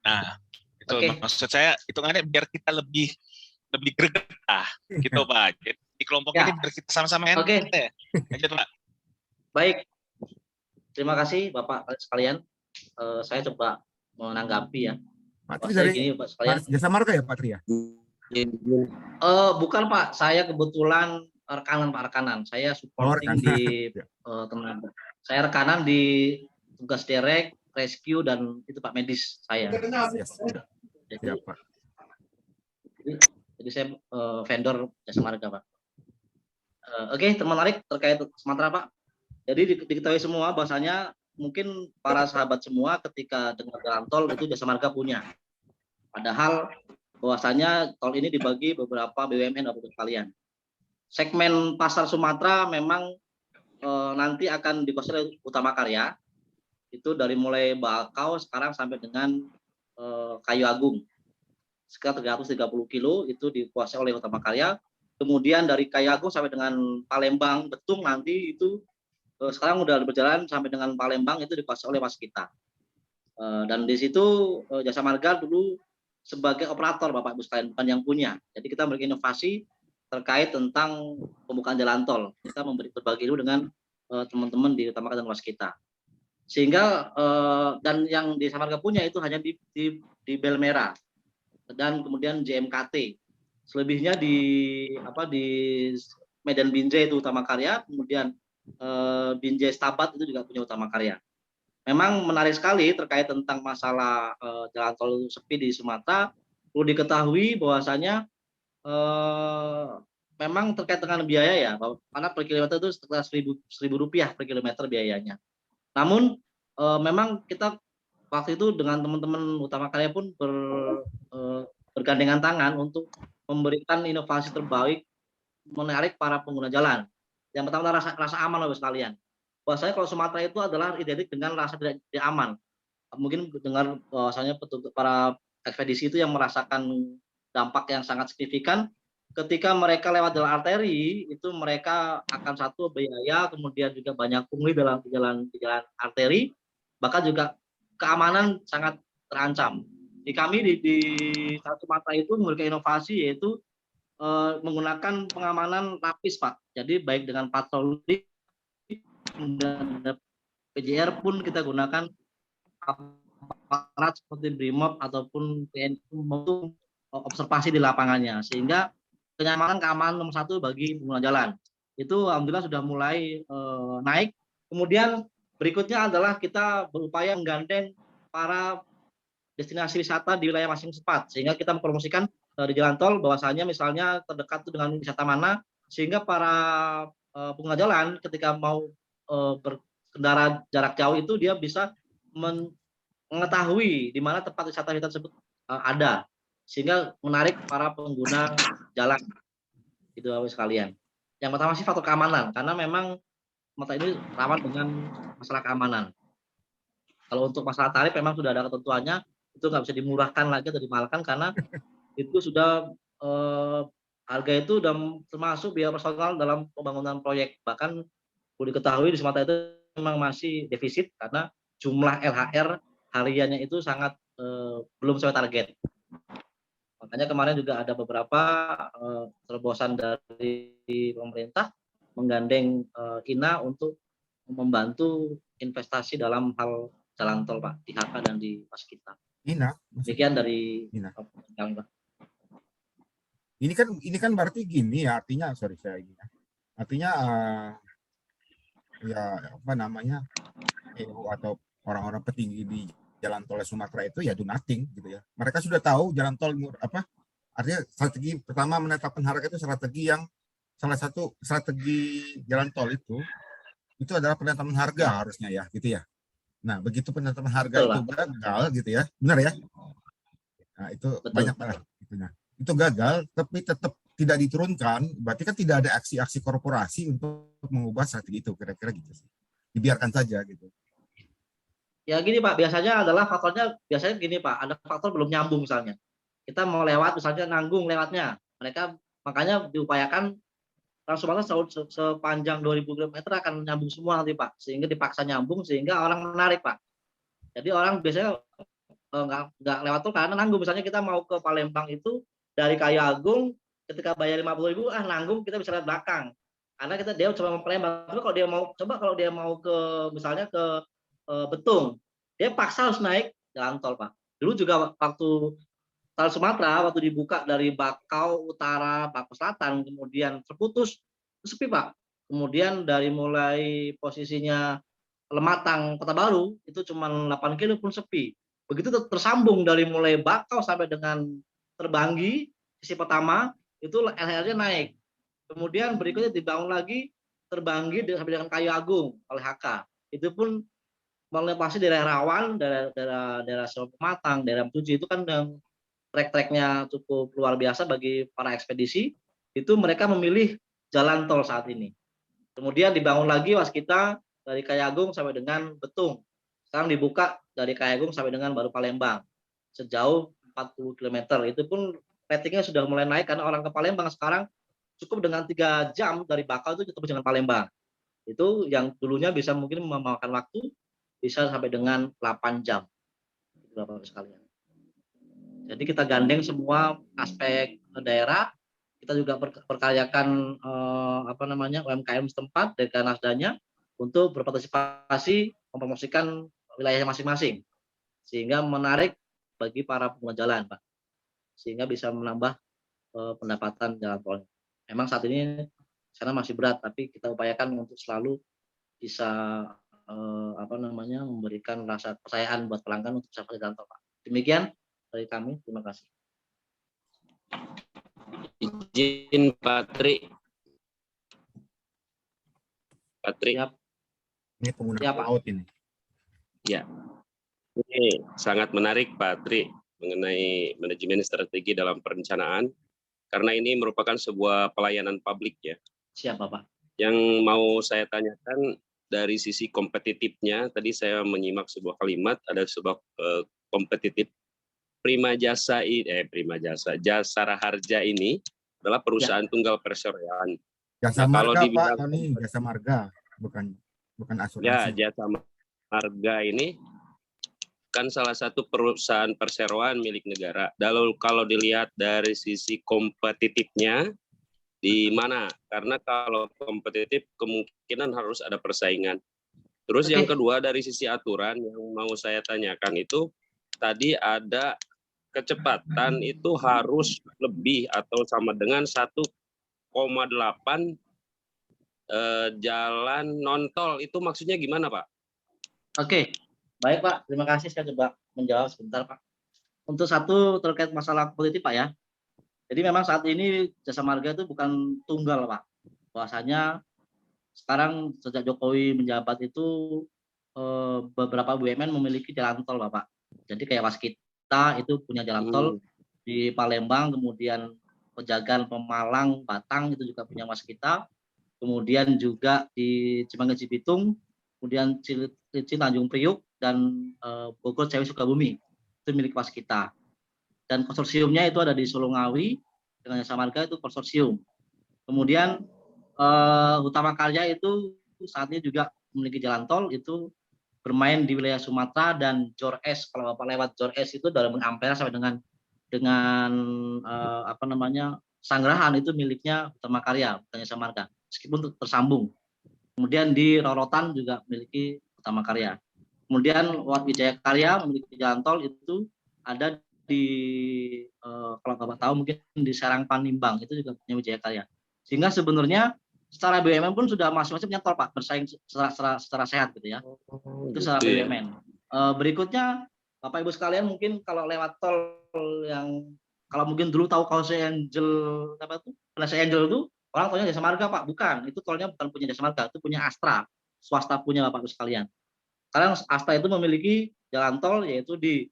Nah, itu maksud saya hitungannya biar kita lebih greget gitu Pak. Jadi di kelompok ini biar kita sama-sama enak. Lanjut Pak. Baik. Terima kasih Bapak sekalian. Saya coba menanggapi ya. Pak Tri dari gini, Pak sekalian. Jasa marga ya Pak Tri ya? Bukan Pak, saya kebetulan rekanan. Saya supporting di teman. Saya rekanan di tugas derek, rescue dan itu Pak medis saya. Jadi, Pak. Jadi saya vendor jasa marga Pak. Oke, menarik terkait Sumatera Pak. Jadi diketahui semua bahwasanya mungkin para sahabat semua ketika dengar jalan tol itu jasa marga punya. Padahal bahwasanya tol ini dibagi beberapa BUMN Bapak sekalian. Segmen pasar Sumatera memang nanti akan dikuasai oleh Utama Karya. Itu dari mulai Bakau sekarang sampai dengan Kayu Agung. Sekitar 330 kilo itu dikuasai oleh Utama Karya. Kemudian dari Kayu Agung sampai dengan Palembang Betung nanti itu sekarang udah berjalan sampai dengan Palembang itu dikuasai oleh Waskita. Dan di situ jasa marga dulu sebagai operator Bapak Ibu sekalian, bukan yang punya. Jadi kita memberikan inovasi terkait tentang pembukaan jalan tol. Kita berbagi dulu dengan teman-teman di Utama Karya dan Waskita. Sehingga dan yang di jasa marga punya itu hanya di Bel Merah dan kemudian JMKT. Selebihnya di Medan Binjai itu Utama Karya, kemudian Binjai Stabat itu juga punya Utama Karya. Memang menarik sekali terkait tentang masalah jalan tol sepi di Sumatera. Perlu diketahui bahwasanya memang terkait dengan biaya ya, karena per kilometer itu sekitar Rp1.000 per kilometer biayanya. Namun memang kita waktu itu dengan teman-teman Utama Karya pun bergandengan tangan untuk memberikan inovasi terbaik menarik para pengguna jalan. Yang pertama rasa aman Bapak sekalian. Bahwasanya kalau Sumatera itu adalah identik dengan rasa tidak aman. Mungkin dengar bahwasanya para ekspedisi itu yang merasakan dampak yang sangat signifikan ketika mereka lewat jalan arteri itu mereka akan satu biaya, kemudian juga banyak pungli dalam jalan arteri, bahkan juga keamanan sangat terancam. Di kami di Sumatera itu memberikan inovasi yaitu menggunakan pengamanan lapis Pak. Jadi baik dengan patroli dan PJR pun kita gunakan aparat seperti BRIMOB ataupun TNI untuk observasi di lapangannya, sehingga keamanan nomor satu bagi pengguna jalan. Itu alhamdulillah sudah mulai naik. Kemudian berikutnya adalah kita berupaya menggandeng para destinasi wisata di wilayah masing-masing tempat, sehingga kita mempromosikan di jalan tol bahwasanya misalnya terdekat itu dengan wisata mana, sehingga para pengguna jalan ketika mau berkendara jarak jauh itu dia bisa mengetahui di mana tempat wisata tersebut ada, sehingga menarik para pengguna jalan. Itu Bapak sekalian. Yang pertama sih faktor keamanan, karena memang mata ini rawan dengan masalah keamanan. Kalau untuk masalah tarif memang sudah ada ketentuannya, itu nggak bisa dimurahkan lagi atau dimahalkan karena itu sudah harga itu sudah termasuk biaya personal dalam pembangunan proyek. Bahkan Perlu diketahui di Sumatera itu memang masih defisit karena jumlah LHR hariannya itu sangat belum sesuai target. Makanya kemarin juga ada beberapa terobosan dari pemerintah menggandeng INA untuk membantu investasi dalam hal jalan tol Pak, di HK dan di Waskita. Ina, Demikian dari Ina. kami Pak. Ini kan berarti gini ya, artinya sorry saya ini ya. Artinya ya apa namanya EU atau orang-orang petinggi di jalan tol Sumatera itu ya do nothing gitu ya. Mereka sudah tahu jalan tol apa artinya strategi pertama menetapkan harga itu strategi yang salah satu strategi jalan tol itu adalah penetapan harga harusnya ya gitu ya. Nah begitu penetapan harga Betul, itu gagal gitu ya, benar ya? Nah itu Betul. banyak banget gitu. Nah, itu gagal tapi tetap tidak diturunkan, berarti kan tidak ada aksi-aksi korporasi untuk mengubah strategi itu, kira-kira gitu sih. Dibiarkan saja gitu. Ya gini Pak, biasanya adalah faktornya biasanya gini Pak, ada faktor belum nyambung misalnya. Kita mau lewat misalnya nanggung lewatnya. Mereka makanya diupayakan Trans Sumatera sepanjang 2000 km akan nyambung semua nanti Pak, sehingga dipaksa nyambung sehingga orang menarik Pak. Jadi orang biasanya nggak lewat tol karena nanggung. Misalnya kita mau ke Palembang itu dari Kayu Agung, ketika bayar 50.000 nanggung kita bisa lihat belakang. Karena dia coba mau Palembang. Tapi kalau dia mau ke misalnya ke Betung, dia paksa harus naik jalan tol Pak. Dulu juga waktu Trans Sumatera waktu dibuka dari Bakau Utara, Bakau Selatan, kemudian terputus, sepi Pak. Kemudian dari mulai posisinya Lematang, Kota Baru, itu cuma 8 kilo pun sepi. Begitu tersambung dari mulai Bakau sampai dengan Terbanggi, sisi pertama, itu LHR-nya naik. Kemudian berikutnya dibangun lagi Terbanggi sampai dengan Kayu Agung oleh HK. Itu pun melewati daerah rawan, daerah Matang, daerah Tujuh itu kan yang trek-treknya cukup luar biasa bagi para ekspedisi. Itu mereka memilih jalan tol saat ini. Kemudian dibangun lagi Waskita dari Kayu Agung sampai dengan Betung. Sekarang dibuka dari Kayu Agung sampai dengan baru Palembang. Sejauh 40 km. Itu pun ratingnya sudah mulai naik karena orang ke Palembang sekarang cukup dengan 3 jam dari Bakau itu ketemu dengan Palembang. Itu yang dulunya bisa mungkin memakan waktu bisa sampai dengan 8 jam. Bapak sekalian. Jadi kita gandeng semua aspek daerah. Kita juga perkayakan UMKM setempat dari Nasdanya untuk berpartisipasi mempromosikan wilayah masing-masing sehingga menarik bagi para pengguna jalan Pak, sehingga bisa menambah pendapatan jalan tol. Memang saat ini sana masih berat, tapi kita upayakan untuk selalu bisa memberikan rasa kepercayaan buat pelanggan untuk bisa pakai jalan tol Pak. Demikian dari kami, terima kasih. Izin Patri. Siap. Ini pengguna Ya, Pak. laut ini. Ya. Ini sangat menarik Pak Tri mengenai manajemen strategi dalam perencanaan karena ini merupakan sebuah pelayanan publik ya. Siap Bapak. Yang mau saya tanyakan dari sisi kompetitifnya, tadi saya menyimak sebuah kalimat ada sebuah kompetitif Jasara Harja ini adalah perusahaan tunggal perseroan. Jasa kalau marga dibilang Pak Tony, jasa marga bukan asuransi. ya jasa marga ini kan salah satu perusahaan perseroan milik negara. Kalau dilihat dari sisi kompetitifnya di mana? Karena kalau kompetitif kemungkinan harus ada persaingan. Terus yang kedua dari sisi aturan yang mau saya tanyakan itu tadi ada kecepatan itu harus lebih atau sama dengan 1,8 jalan non tol, itu maksudnya gimana Pak? Oke, baik Pak, terima kasih. Saya coba menjawab sebentar Pak. Untuk satu terkait masalah politik Pak ya. Jadi memang saat ini jasa marga itu bukan tunggal Pak. Bahwasanya sekarang sejak Jokowi menjabat itu beberapa BUMN memiliki jalan tol Bapak. Jadi kayak Waskita itu punya jalan tol di Palembang, kemudian Pejagan, Pemalang, Batang itu juga punya Waskita. Kemudian juga di Cimangga Cibitung, kemudian Tanjung Priuk dan Bogor Ciawi Sukabumi itu milik Waskita. Dan konsorsiumnya itu ada di Solongawi dengan jasa marga itu konsorsium. Kemudian Utama Karya itu saat ini juga memiliki jalan tol itu bermain di wilayah Sumatera dan Jor S. Kalau Bapak lewat Jor S itu dari Ampera sampai dengan apa namanya Sanggerahan itu miliknya Utama Karya, bukannya Jasa Marga. Meskipun tersambung. Kemudian di Rorotan juga memiliki Utama Karya. Kemudian Wijaya Karya memiliki jalan tol itu ada di kalau Bapak tahu mungkin di Serang Panimbang itu juga punya Wijaya Karya. Sehingga sebenarnya secara BUMN pun sudah masing-masing punya tol Pak, bersaing secara sehat gitu ya. Itu secara BUMN. Berikutnya Bapak Ibu sekalian mungkin kalau lewat tol yang kalau mungkin dulu tahu Kausai Angel apa itu? Kausai Angel itu orang taunya Jasa Marga Pak, bukan. Itu tolnya bukan punya Jasa Marga, itu punya Astra, swasta punya Bapak Ibu sekalian. Sekarang Astra itu memiliki jalan tol yaitu di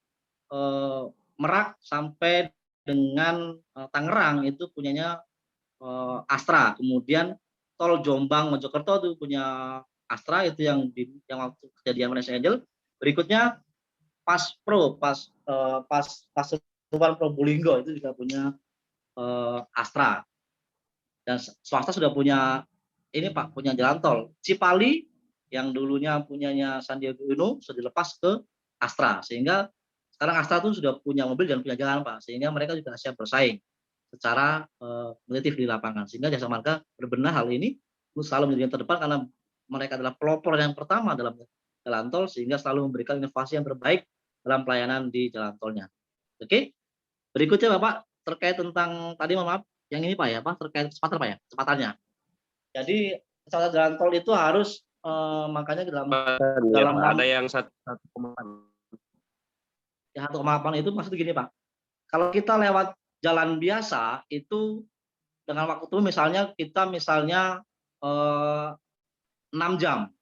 Merak sampai dengan Tangerang itu punyanya Astra. Kemudian tol Jombang Mojokerto itu punya Astra itu yang waktu kejadian Malaysia Angel. Berikutnya Paspro Probolinggo itu juga punya Astra. Dan swasta sudah punya ini Pak, punya jalan tol. Cipali yang dulunya punyanya Sandiaga Uno sudah dilepas ke Astra, sehingga sekarang Astra itu sudah punya mobil dan punya jalan Pak, sehingga mereka juga siap bersaing secara kompetitif di lapangan. Sehingga Jasa Marga berbenah hal ini selalu menjadi yang terdepan karena mereka adalah pelopor yang pertama dalam jalan tol, sehingga selalu memberikan inovasi yang terbaik dalam pelayanan di jalan tolnya. Oke, berikutnya Bapak terkait tentang tadi maaf yang ini Pak ya, Pak terkait kecepatan Pak ya, kecepatannya. Jadi kecepatan jalan tol itu harus makanya dalam ada yang 1,8 itu maksudnya gini Pak. Kalau kita lewat jalan biasa itu dengan waktu misalnya kita 6 jam.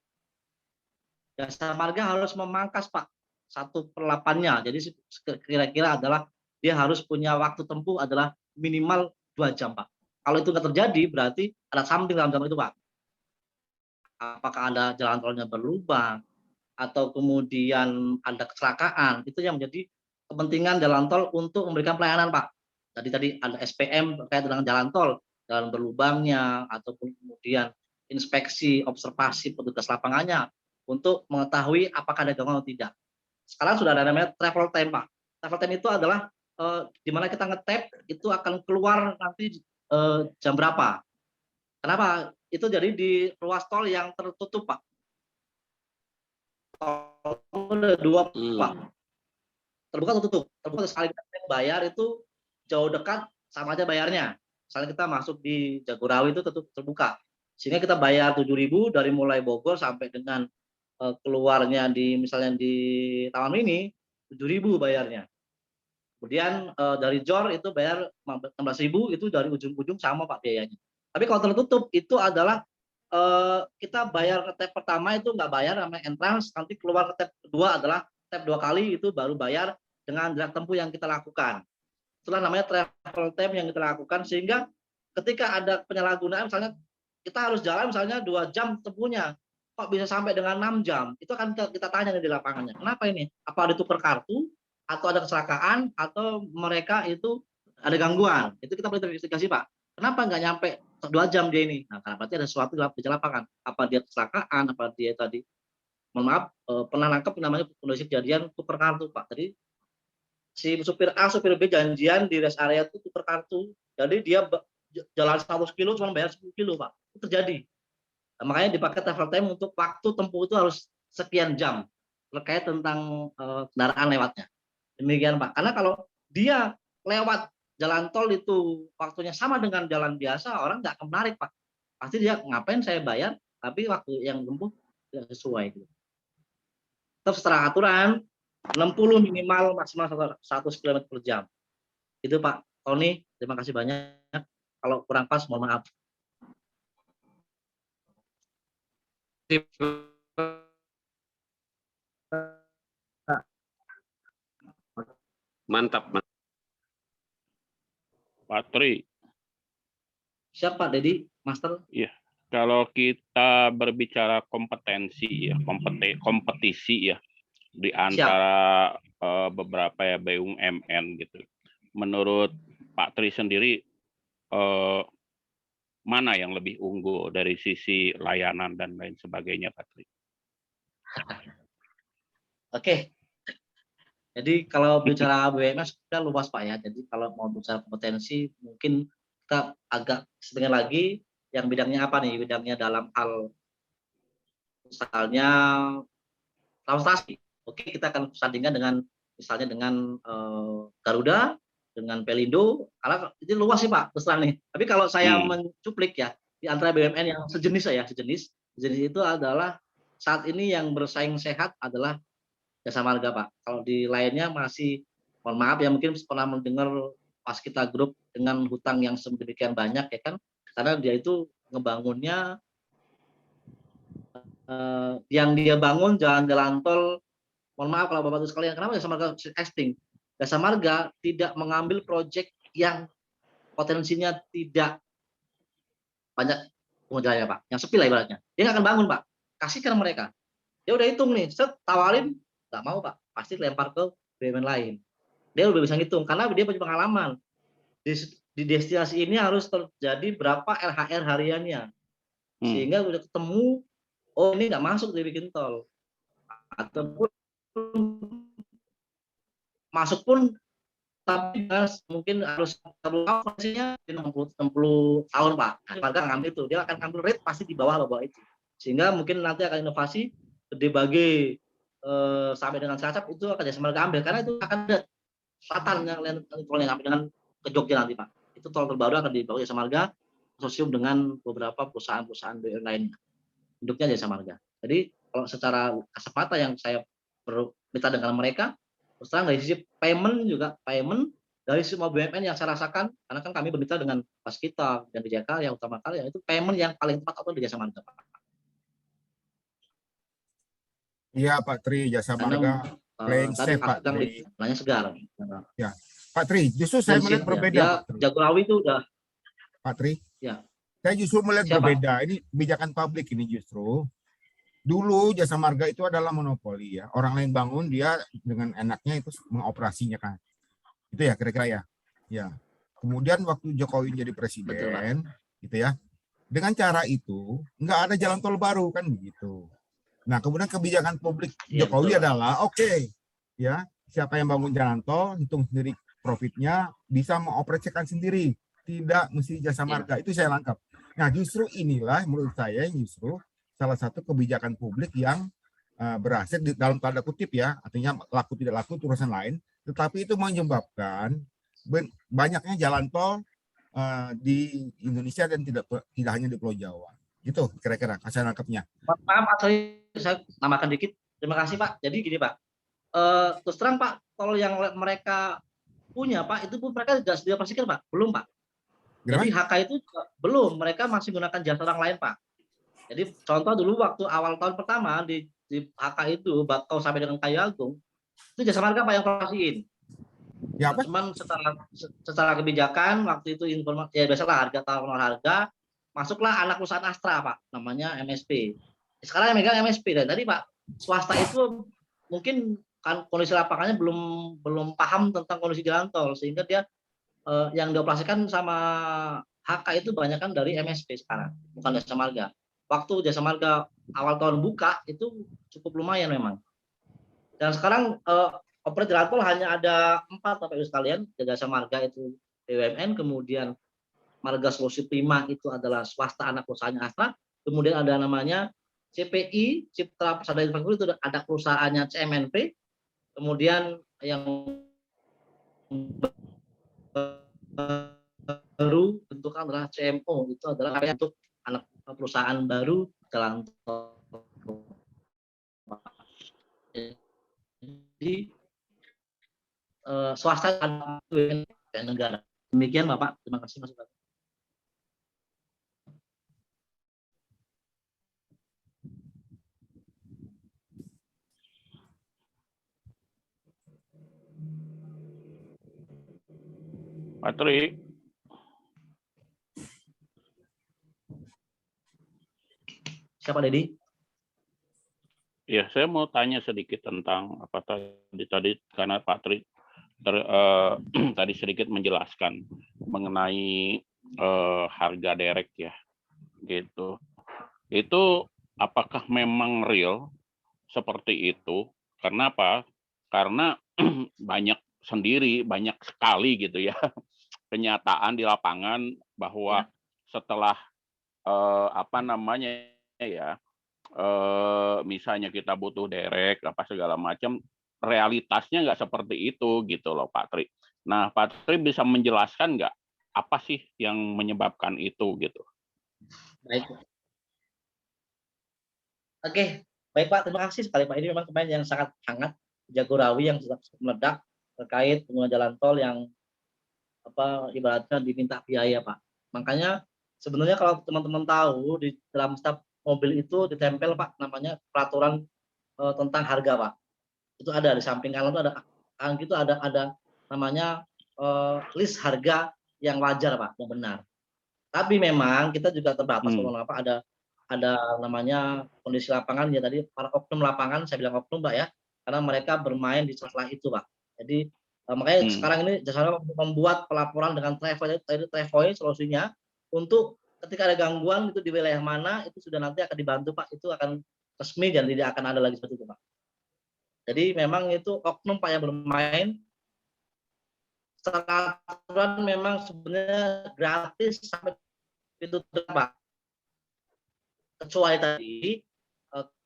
Jasa Marga harus memangkas Pak 1/8-nya. Jadi kira-kira adalah dia harus punya waktu tempuh adalah minimal 2 jam Pak. Kalau itu nggak terjadi berarti ada something dalam jam itu Pak. Apakah ada jalan tolnya berlubang atau kemudian ada kecelakaan, itu yang menjadi kepentingan jalan tol untuk memberikan pelayanan Pak. Tadi ada SPM terkait dengan jalan tol, jalan berlubangnya ataupun kemudian inspeksi observasi petugas lapangannya untuk mengetahui apakah ada gangguan atau tidak. Sekarang sudah ada namanya travel time Pak. Travel time itu adalah di mana kita ngetap itu akan keluar nanti jam berapa. Kenapa? Itu jadi di ruas tol yang tertutup Pak. Tol ada 2 Pak. Terbuka atau tutup? Terbuka sekali kita bayar itu jauh dekat sama aja bayarnya. Misalnya kita masuk di Jagorawi itu terbuka. Sehingga kita bayar 7.000 dari mulai Bogor sampai dengan keluarnya misalnya di Taman Mini 7.000 bayarnya. Kemudian dari Jor itu bayar 16.000 itu dari ujung-ujung sama Pak biayanya. Tapi kalau tertutup itu adalah kita bayar ke tap pertama itu nggak bayar namanya entrance, nanti keluar ke tap kedua adalah tap 2 kali itu baru bayar dengan jarak tempuh yang kita lakukan. Itulah namanya travel time yang kita lakukan, sehingga ketika ada penyalahgunaan misalnya kita harus jalan misalnya 2 jam tempuhnya, kok bisa sampai dengan 6 jam, itu akan kita tanya di lapangannya. Kenapa ini? Apa ada tukar kartu atau ada kecelakaan atau mereka itu ada gangguan? Itu kita perlu investigasi Pak. Kenapa nggak nyampe 2 jam dia ini? Nah, karena berarti ada sesuatu di lapangan. Apa dia kecelakaan? Apa dia tadi, mohon maaf, pernah nangkep namanya kondisi kejadian tukar kartu Pak. Jadi si supir A, supir B janjian di rest area itu tukar kartu. Jadi dia jalan 100 kilo cuma bayar 10 kilo Pak. Itu terjadi. Nah, makanya dipakai travel time untuk waktu tempuh itu harus sekian jam terkait tentang kendaraan lewatnya. Demikian Pak. Karena kalau dia lewat jalan tol itu waktunya sama dengan jalan biasa, orang nggak akan menarik Pak. Pasti dia ngapain saya bayar, tapi waktu yang tempuh tidak sesuai. Tetap secara aturan 60 minimal maksimal 100 km per jam. Itu Pak Tony, terima kasih banyak. Kalau kurang pas mohon maaf. Mantap. Pak Tri. Siap Pak Dedi, Master. Iya. Kalau kita berbicara kompetensi ya, kompetisi ya di antara beberapa ya BUMN gitu. Menurut Pak Tri sendiri mana yang lebih unggul dari sisi layanan dan lain sebagainya, Pak Tri? Oke. Jadi kalau bicara BUMN sudah luas Pak ya. Jadi kalau mau bicara kompetensi mungkin kita agak sedikit lagi yang bidangnya apa nih? Bidangnya dalam hal misalnya transportasi. Oke, kita akan sandingkan dengan misalnya dengan Garuda, dengan Pelindo, karena itu luas sih Pak, terus terang nih. Tapi kalau saya mencuplik ya, di antara BUMN yang sejenis itu adalah saat ini yang bersaing sehat adalah Jasa Marga Pak. Kalau di lainnya masih, mohon maaf ya mungkin pernah mendengar pas kita grup dengan hutang yang sedemikian banyak ya kan, karena dia itu ngebangunnya yang dia bangun jalan-jalan tol, mohon maaf kalau Bapak Ibu sekalian, kenapa Jasa Marga exting? Jasa Marga tidak mengambil proyek yang potensinya tidak banyak pengunjungnya Pak, yang sepi lah ibaratnya. Dia nggak akan bangun Pak, kasihkan mereka. Dia udah hitung nih, tawarin, nggak mau Pak, pasti lempar ke BUMN lain. Dia udah bisa ngitung, karena dia punya pengalaman. Di destinasi ini harus terjadi berapa LHR hariannya. Sehingga udah ketemu, oh ini nggak masuk dibikin tol. Ataupun masuk pun tapi mungkin harus kalkulasinya 60 tahun Pak. Marga ngambil itu, dia akan ngambil rate pasti di bawah itu. Sehingga mungkin nanti akan inovasi dibagi sampai dengan Cilacap itu akan Jasa Marga ambil, karena itu akan ada selatan yang tolnya sampai dengan ke Jogja nanti Pak. Itu tol terbaru akan dibawa Jasa Marga konsorsium dengan beberapa perusahaan-perusahaan BUMN lainnya. Induknya Jasa Marga. Jadi kalau secara kasat mata yang saya perlu minta dengan mereka, terus terang dari sisi payment dari semua BUMN yang saya rasakan, karena kan kami bermitra dengan Waskita dan Wijaya yang utama kali itu payment yang paling tepat atau di Jasa Marga Pak. Iya Pak Tri, Jasa Marga playing safe Pak Tri. Nanya segar. Ya, Pak Tri, justru saya melihat berbeda. Ya, Jagorawi itu udah. Pak Tri. Ya. Saya justru melihat berbeda. Ini kebijakan publik ini justru. Dulu Jasa Marga itu adalah monopoli ya. Orang lain bangun, dia dengan enaknya itu mengoperasinya kan. Itu ya kira-kira ya. Ya. Kemudian waktu Jokowi jadi presiden, gitu ya. Dengan cara itu nggak ada jalan tol baru kan begitu. Nah, kemudian kebijakan publik Jokowi adalah oke, ya, siapa yang bangun jalan tol, hitung sendiri profitnya, bisa mengoperasikan sendiri, tidak mesti Jasa Marga. Itu saya lengkap. Nah, justru inilah menurut saya justru salah satu kebijakan publik yang berhasil dalam tanda kutip ya, artinya laku tidak laku itu urusan lain, tetapi itu menyebabkan banyaknya jalan tol di Indonesia dan tidak hanya di Pulau Jawa. Itu kira-kira saya nangkepnya. Maaf, saya tambahkan dikit. Terima kasih Pak. Jadi gini Pak, terus terang Pak, tol yang mereka punya Pak, itu pun mereka tidak sudah pastikan Pak, belum Pak. Jadi HK itu belum, mereka masih menggunakan jasa orang lain Pak. Jadi contoh dulu waktu awal tahun pertama di HK itu, Bakau sampai dengan Kayu Agung, itu Jasa Marga Pak yang operasiin. Ya, cuman secara kebijakan waktu itu informasi ya biasalah harga tawar harga, masuklah anak perusahaan Astra Pak, namanya MSP. Sekarang yang megang MSP dan tadi Pak swasta itu mungkin kan kondisi lapangannya belum paham tentang kondisi jalan tol sehingga dia yang dioperasikan sama HK itu banyak kan dari MSP sekarang, bukan Jasa Marga. Waktu Jasa Marga awal tahun buka itu cukup lumayan memang. Dan sekarang operator jalan tol hanya ada 4 Bapak Ibu sekalian, Jasa Marga itu BUMN, kemudian Marga Solusi Prima itu adalah swasta anak perusahaannya Astra, kemudian ada namanya CPI, Cipta Persada Infrastruktur, itu ada perusahaannya CMNP, kemudian yang baru bentuknya adalah CMO, itu adalah untuk anak perusahaan baru jalan tol. Jadi swasta dan negara. Demikian Bapak, terima kasih Mas Bapak. Pak Tri. Siapa Dedi? Ya, saya mau tanya sedikit tentang apa tadi karena Pak Tri tadi sedikit menjelaskan mengenai harga derek ya, gitu. Itu apakah memang real seperti itu? Karena apa? Karena banyak sekali gitu ya kenyataan di lapangan bahwa setelah apa namanya ya, misalnya kita butuh derek apa segala macam, realitasnya nggak seperti itu gitu loh Pak Tri. Nah Pak Tri bisa menjelaskan nggak apa sih yang menyebabkan itu gitu? Baik. Oke, baik Pak, terima kasih sekali Pak. Ini memang pertanyaan yang sangat hangat, jagorawi yang sudah meledak terkait pengguna jalan tol yang ibaratnya diminta biaya Pak. Makanya sebenarnya kalau teman-teman tahu di dalam staf mobil itu ditempel Pak namanya peraturan tentang harga Pak. Itu ada di samping kanan itu ada namanya list harga yang wajar Pak, yang benar. Tapi memang kita juga terbatas Pak, ada namanya kondisi lapangan ya tadi para oknum lapangan, saya bilang oknum Pak ya, karena mereka bermain di setelah itu Pak. Jadi makanya sekarang ini jasa marga membuat pelaporan dengan Trevoy solusinya untuk ketika ada gangguan itu di wilayah mana itu sudah nanti akan dibantu Pak, itu akan resmi dan tidak akan ada lagi seperti itu Pak. Jadi memang itu oknum Pak yang bermain. Secara aturan memang sebenarnya gratis sampai pintu Pak. Kecuali tadi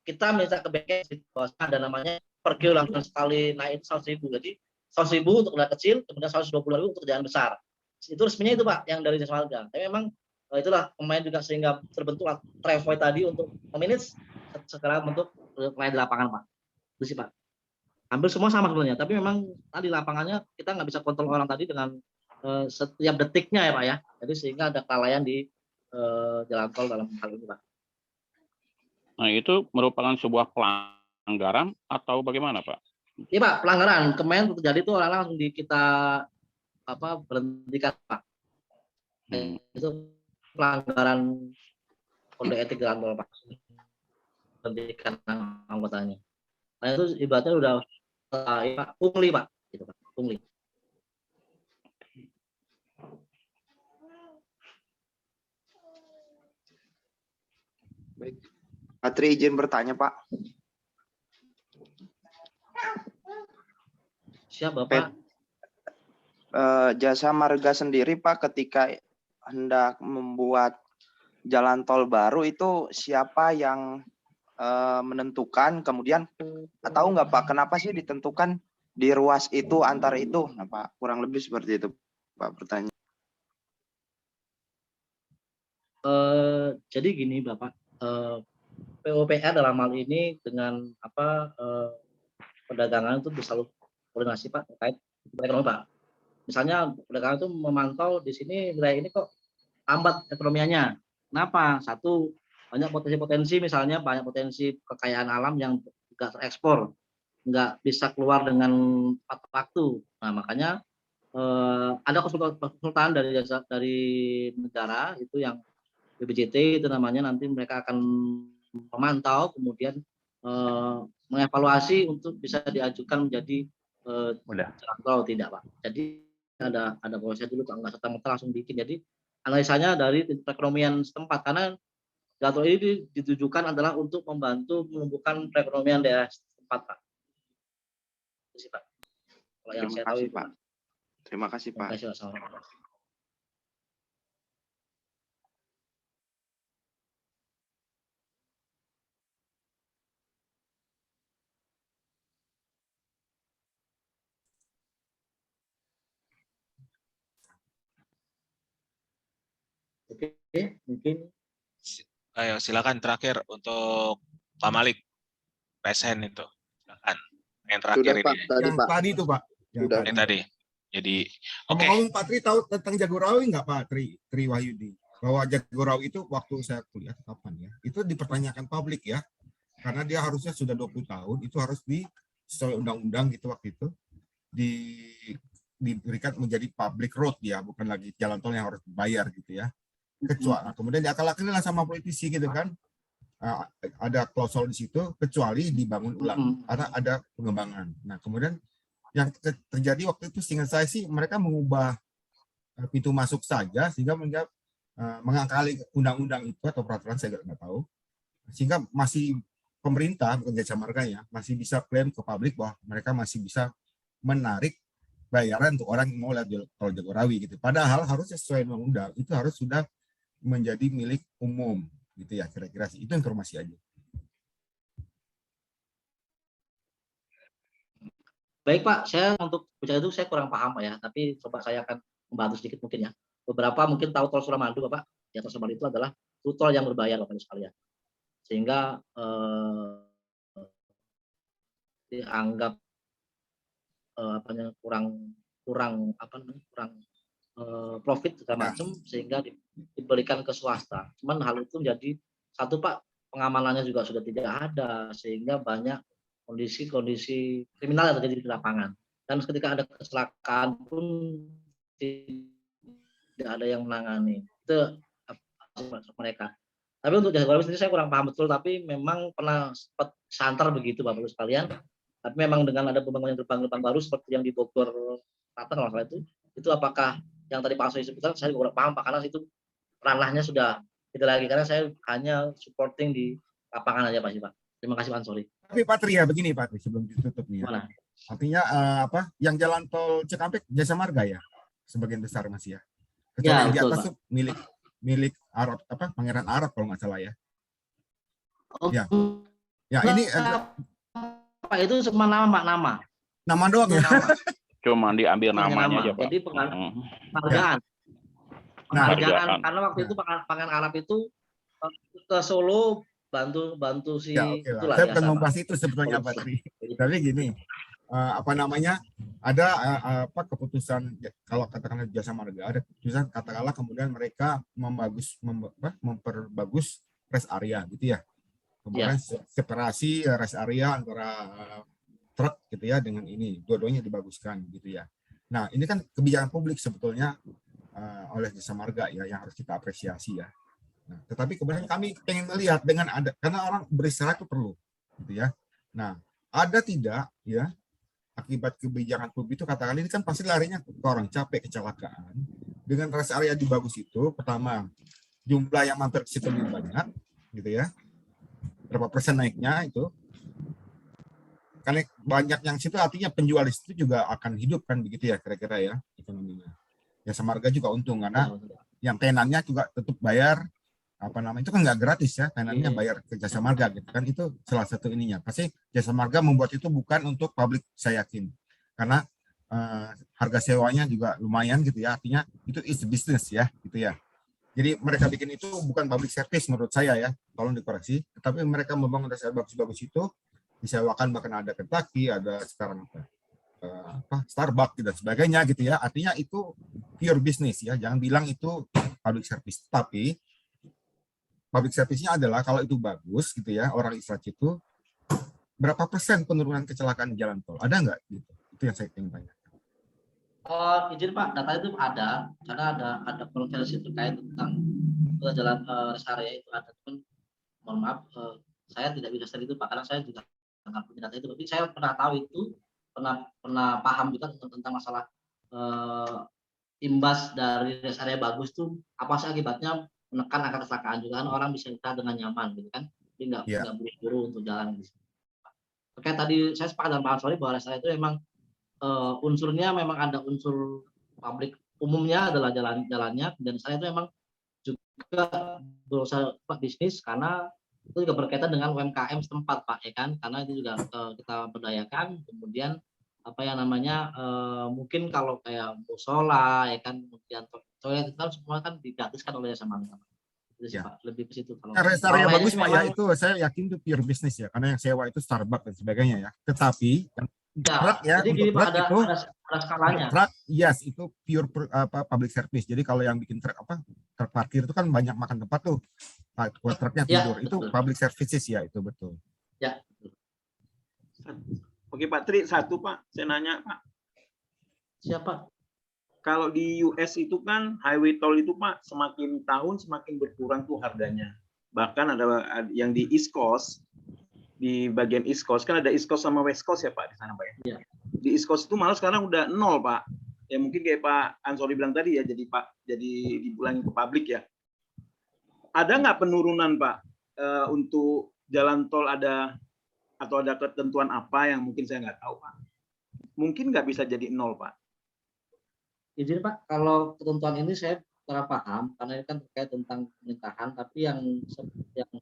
kita minta ke bengkel bahwa ada namanya per kilo langsung sekali naik 100.000. Jadi 100.000 untuk kendaraan kecil, kemudian 120.000 untuk kendaraan besar. Itu resminya itu Pak yang dari jasa marga. Tapi memang itulah pemain juga sehingga terbentuk Trevoy tadi untuk memanage sekarang bentuk pemain di lapangan Pak. Itu sih Pak. Hampir semua sama sebenarnya. Tapi memang tadi lapangannya kita nggak bisa kontrol orang tadi dengan setiap detiknya ya Pak ya. Jadi sehingga ada kelalaian di jalan tol dalam hal ini Pak. Nah, itu merupakan sebuah pelanggaran atau bagaimana, Pak? Iya, Pak, pelanggaran. Kemarin terjadi itu orang langsung kita berhentikan, Pak. Itu pelanggaran kode etik jalan tol, Pak. Berhentikan anggotanya. Nah, itu ibaratnya udah Pak, pungli, Pak. Gitu, Pak. Pungli. Baik. Patri izin bertanya, Pak. Siap, Bapak. Jasa marga sendiri, Pak, ketika hendak membuat jalan tol baru itu siapa yang menentukan? Kemudian tahu nggak Pak, kenapa sih ditentukan di ruas itu antara itu? Nah, Pak, kurang lebih seperti itu, Pak, pertanyaan. Jadi gini, Bapak. PUPR dalam hal ini dengan perdagangan itu selalu koordinasi Pak terkait ekonomi Pak. Misalnya perdagangan itu memantau di sini wilayah ini kok lambat ekonomianya. Kenapa? Satu, banyak potensi-potensi, misalnya banyak potensi kekayaan alam yang nggak terekspor, nggak bisa keluar dengan tepat waktu. Nah makanya ada konsultan dari negara itu yang BPJT itu namanya, nanti mereka akan memantau kemudian mengevaluasi untuk bisa diajukan menjadi jalan tol tidak Pak. Jadi ada proses dulu Pak, nggak serta-merta langsung bikin. Jadi analisanya dari perekonomian setempat, karena jalan tol ini ditujukan adalah untuk membantu menumbuhkan perekonomian daerah setempat Pak. Itu sih Pak. Kalau yang saya tahu Pak. Terima kasih Pak. Terima kasih Pak. Oke, mungkin. Ayo silakan terakhir untuk Pak Malik, PSN itu. Silakan. Yang terakhir Sudah, Pak, ini. tadi, Pak. Tadi itu Pak. Yang tadi. Jadi, oke. Ngomong Pak Tri tahu tentang Jagorawi nggak Pak Tri Wahyudi? Bahwa Jagorawi itu waktu saya kuliah kapan ya? Itu dipertanyakan publik ya. Karena dia harusnya sudah 20 tahun, itu harus sesuai undang-undang gitu waktu itu diberikan menjadi public road ya, bukan lagi jalan tol yang harus dibayar gitu ya. Kecuali kemudian diakal-akalin lah sama politisi gitu kan, ada klausul di situ kecuali dibangun ulang karena ada pengembangan. Nah kemudian yang terjadi waktu itu seingat saya sih mereka mengubah pintu masuk saja sehingga mengakali undang-undang itu atau peraturan, saya nggak tahu, sehingga masih pemerintah, bukan jasa marga ya, masih bisa klaim ke publik bahwa mereka masih bisa menarik bayaran untuk orang yang mau lihat tol Jagorawi gitu. Padahal harusnya sesuai undang-undang itu harus sudah menjadi milik umum gitu ya, kira-kira sih. Itu informasi aja. Baik Pak, saya untuk bicara itu saya kurang paham Pak ya, tapi coba saya akan membantu sedikit mungkin ya. Beberapa mungkin tahu tol Suramadu Bapak, ya tol Suramadu itu adalah tol yang berbayar Bapak sekalian. Sehingga dianggap kurang profit segala macam, sehingga diberikan ke swasta. Cuman hal itu menjadi satu Pak, pengamanannya juga sudah tidak ada, sehingga banyak kondisi kriminal yang terjadi di lapangan. Dan ketika ada kecelakaan pun tidak ada yang menangani. Itu mereka. Tapi untuk Jagorawi sendiri saya kurang paham betul, tapi memang pernah sempat santer begitu Bapak Ibu sekalian. Tapi memang dengan ada pembangunan gerbang-gerbang baru seperti yang di Bogor Selatan kalau salah itu apakah yang tadi Pak Ansori sebutkan, saya kurang paham Pak, karena itu ranahnya sudah tidak lagi, karena saya hanya supporting di lapangan aja Pak. Terima kasih Pak Ansori. Tapi Pak Tri ya, begini Pak Tri, sebelum ditutup nih ya. Artinya yang jalan tol Cikampek jasa marga ya, sebagian besar masih ya. Kecuali yang di atas tuh milik Arab, Pangeran Arab kalau nggak salah ya. Ya. Ya ini Pak itu cuma nama Pak, nama doang ya. Cuma diambil namanya aja Pak. Jadi penghargaan. Penghargaan karena waktu itu Pangeran Arab itu ke Solo bantu si itulah. Saya bukan membahas itu sebetulnya Pak Tri. Tapi gini, ada keputusan, kalau katakanlah jasa marga, ada keputusan katakanlah kemudian mereka memperbagus rest area gitu ya. Kemudian separasi rest area antara truk gitu ya dengan ini, dua-duanya dibaguskan gitu ya. Nah ini kan kebijakan publik sebetulnya oleh jasa marga ya, yang harus kita apresiasi ya. Nah, tetapi kemudian kami ingin melihat dengan ada, karena orang beristirahat itu perlu gitu ya. Nah ada tidak ya akibat kebijakan publik itu, katakan ini kan pasti larinya ke orang capek, kecelakaan. Dengan rest area dibagus itu, pertama jumlah yang mampir ke situ lebih banyak gitu ya, berapa persen naiknya itu, karena banyak yang situ artinya penjual di situ juga akan hidup kan begitu ya kira-kira ya ekonominya. Jasa marga juga untung karena yang tenannya juga tetap bayar, itu kan nggak gratis ya, tenannya bayar ke jasa marga gitu kan, itu salah satu ininya. Pasti jasa marga membuat itu bukan untuk publik, saya yakin, karena harga sewanya juga lumayan gitu ya, artinya itu is business ya gitu ya. Jadi mereka bikin itu bukan public service menurut saya ya, tolong dikoreksi, tetapi mereka membangun dasar bagus-bagus itu, disewakan, bahkan ada Kentucky, ada sekarang Starbucks dan sebagainya gitu ya, artinya itu pure business ya, jangan bilang itu public service. Tapi public service-nya adalah kalau itu bagus gitu ya, orang istirahat itu berapa persen penurunan kecelakaan di jalan tol, ada nggak gitu? Itu yang saya ingin tanya. Izin Pak, data itu ada, karena ada konferensi terkait tentang jalan rest area itu ada, teman. Mohon maaf, saya tidak bisa share itu Pak, karena saya juga nggak punya data itu, tapi saya pernah tahu itu, pernah paham juga tentang masalah imbas dari rest area bagus tuh apa sih akibatnya, menekan angka kecelakaan juga kan, orang bisa istirahat dengan nyaman gitu kan, jadi nggak buru-buru untuk jalan gitu. Oke, tadi saya sepakat dengan Pak Ansori bahwa rest area itu memang unsurnya memang ada unsur publik, umumnya adalah jalannya, dan saya itu memang juga berusaha bisnis karena itu juga berkaitan dengan UMKM setempat Pak ya kan, karena itu juga kita berdayakan, kemudian mungkin kalau kayak musola ya kan, kemudian toilet itu kan semua kan digratiskan oleh jasa marga. Lebih ke situ. Kalau rest area bagus Pak ya, itu saya yakin itu pure business ya, karena yang sewa itu Starbucks dan sebagainya ya. Tetapi truk ya, jadi untuk truk itu ada skalanya. Truk, yes, itu pure public service. Jadi kalau yang bikin truk truk parkir itu kan banyak makan tempat tuh. Buat truknya tidur, itu public services ya, itu betul. Ya. Oke Pak Tri, satu Pak, saya nanya Pak. Siapa? Kalau di US itu kan highway toll itu Pak semakin tahun semakin berkurang tuh harganya. Bahkan ada yang di East Coast, di bagian East Coast kan ada East Coast sama West Coast ya Pak di sana Pak ya. Iya. Di East Coast itu malah sekarang udah 0 Pak. Ya mungkin kayak Pak Ansori bilang tadi ya, jadi dipulangi ke publik ya. Ada nggak penurunan Pak untuk jalan tol ada atau ada ketentuan apa yang mungkin saya nggak tahu Pak? Mungkin nggak bisa jadi 0 Pak. Izin Pak, kalau ketentuan ini saya kurang paham karena ini kan terkait tentang pemerintahan, tapi yang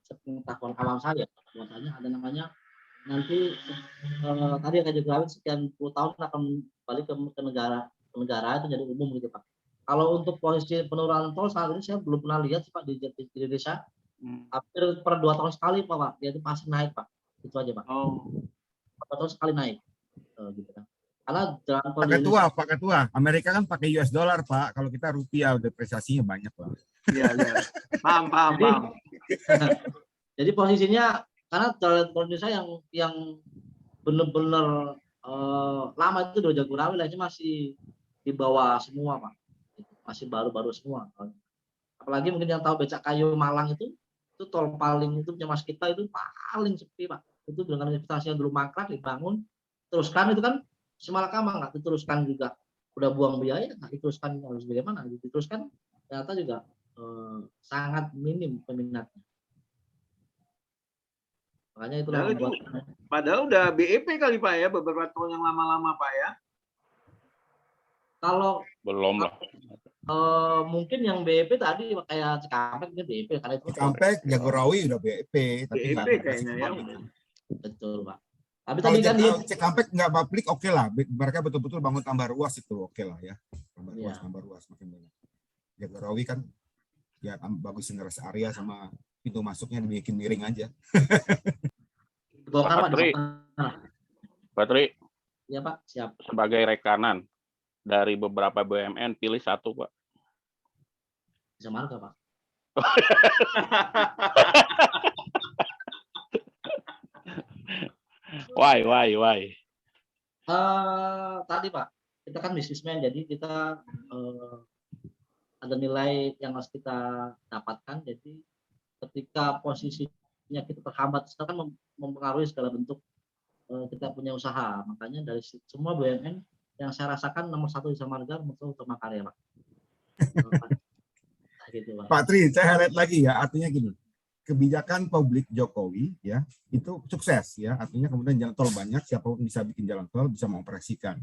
sepengetahuan awam saya, bahwasanya ada namanya nanti tadi akan juga sekian puluh tahun akan balik ke negara itu jadi umum gitu Pak. Kalau untuk posisi penurunan tol saat ini saya belum pernah lihat sih Pak di Indonesia. Hampir per 2 tahun sekali Pak, yaitu pasti naik Pak. Itu aja Pak. Oh. 2 tahun sekali naik. Gitu kan. Karena jalan tol Pak Ketua, Amerika kan pakai US dollar Pak. Kalau kita rupiah depresiasinya banyak Pak. Iya, iya. Paham. Jadi posisinya karena jalan tol Indonesia yang benar-benar lama itu udah Jagorawi lah, ini masih di bawah semua Pak. Masih baru-baru semua. Apalagi mungkin yang tahu becak kayu Malang itu tol paling itu punya Mas kita itu paling sepi Pak. Itu dengan investasi yang dulu mangkrak dibangun, teruskan itu kan Simalakama nggak diteruskan juga, udah buang biaya nggak diteruskan, harus bagaimana diteruskan, ternyata juga sangat minim peminatnya. Makanya itu padahal udah BEP kali Pak ya, beberapa tahun yang lama-lama Pak ya. Kalau belum lah. Mungkin yang BEP tadi kayak Cikampek mungkin BEP karena itu Cikampek, Jagorawi udah BEP, tapi BEP kayaknya ya. Betul Pak. Tapi kalau tadi kan dia Cikampek nggak publik oke lah, mereka betul-betul bangun tambah ruas itu oke lah ya, tambah ruas makin banyak. Jagorawi kan ya bagusin rest area sama pintu masuknya dibikin miring aja. Patri. Ya Pak, siap. Sebagai rekanan dari beberapa BUMN pilih satu Pak. Bisa marga Pak. Why? Tadi Pak, kita kan bisnismen, jadi kita ada nilai yang harus kita dapatkan. Jadi ketika posisinya kita terhambat, itu kan mempengaruhi segala bentuk kita punya usaha. Makanya dari semua BUMN yang saya rasakan nomor 1 Jasa Marga, nomor 1 Utama Karya Pak. Gitu, Pak Tri, saya highlight lagi ya, artinya gini, kebijakan publik Jokowi ya itu sukses ya, artinya kemudian jalan tol banyak, siapapun bisa bikin jalan tol, bisa mengoperasikan.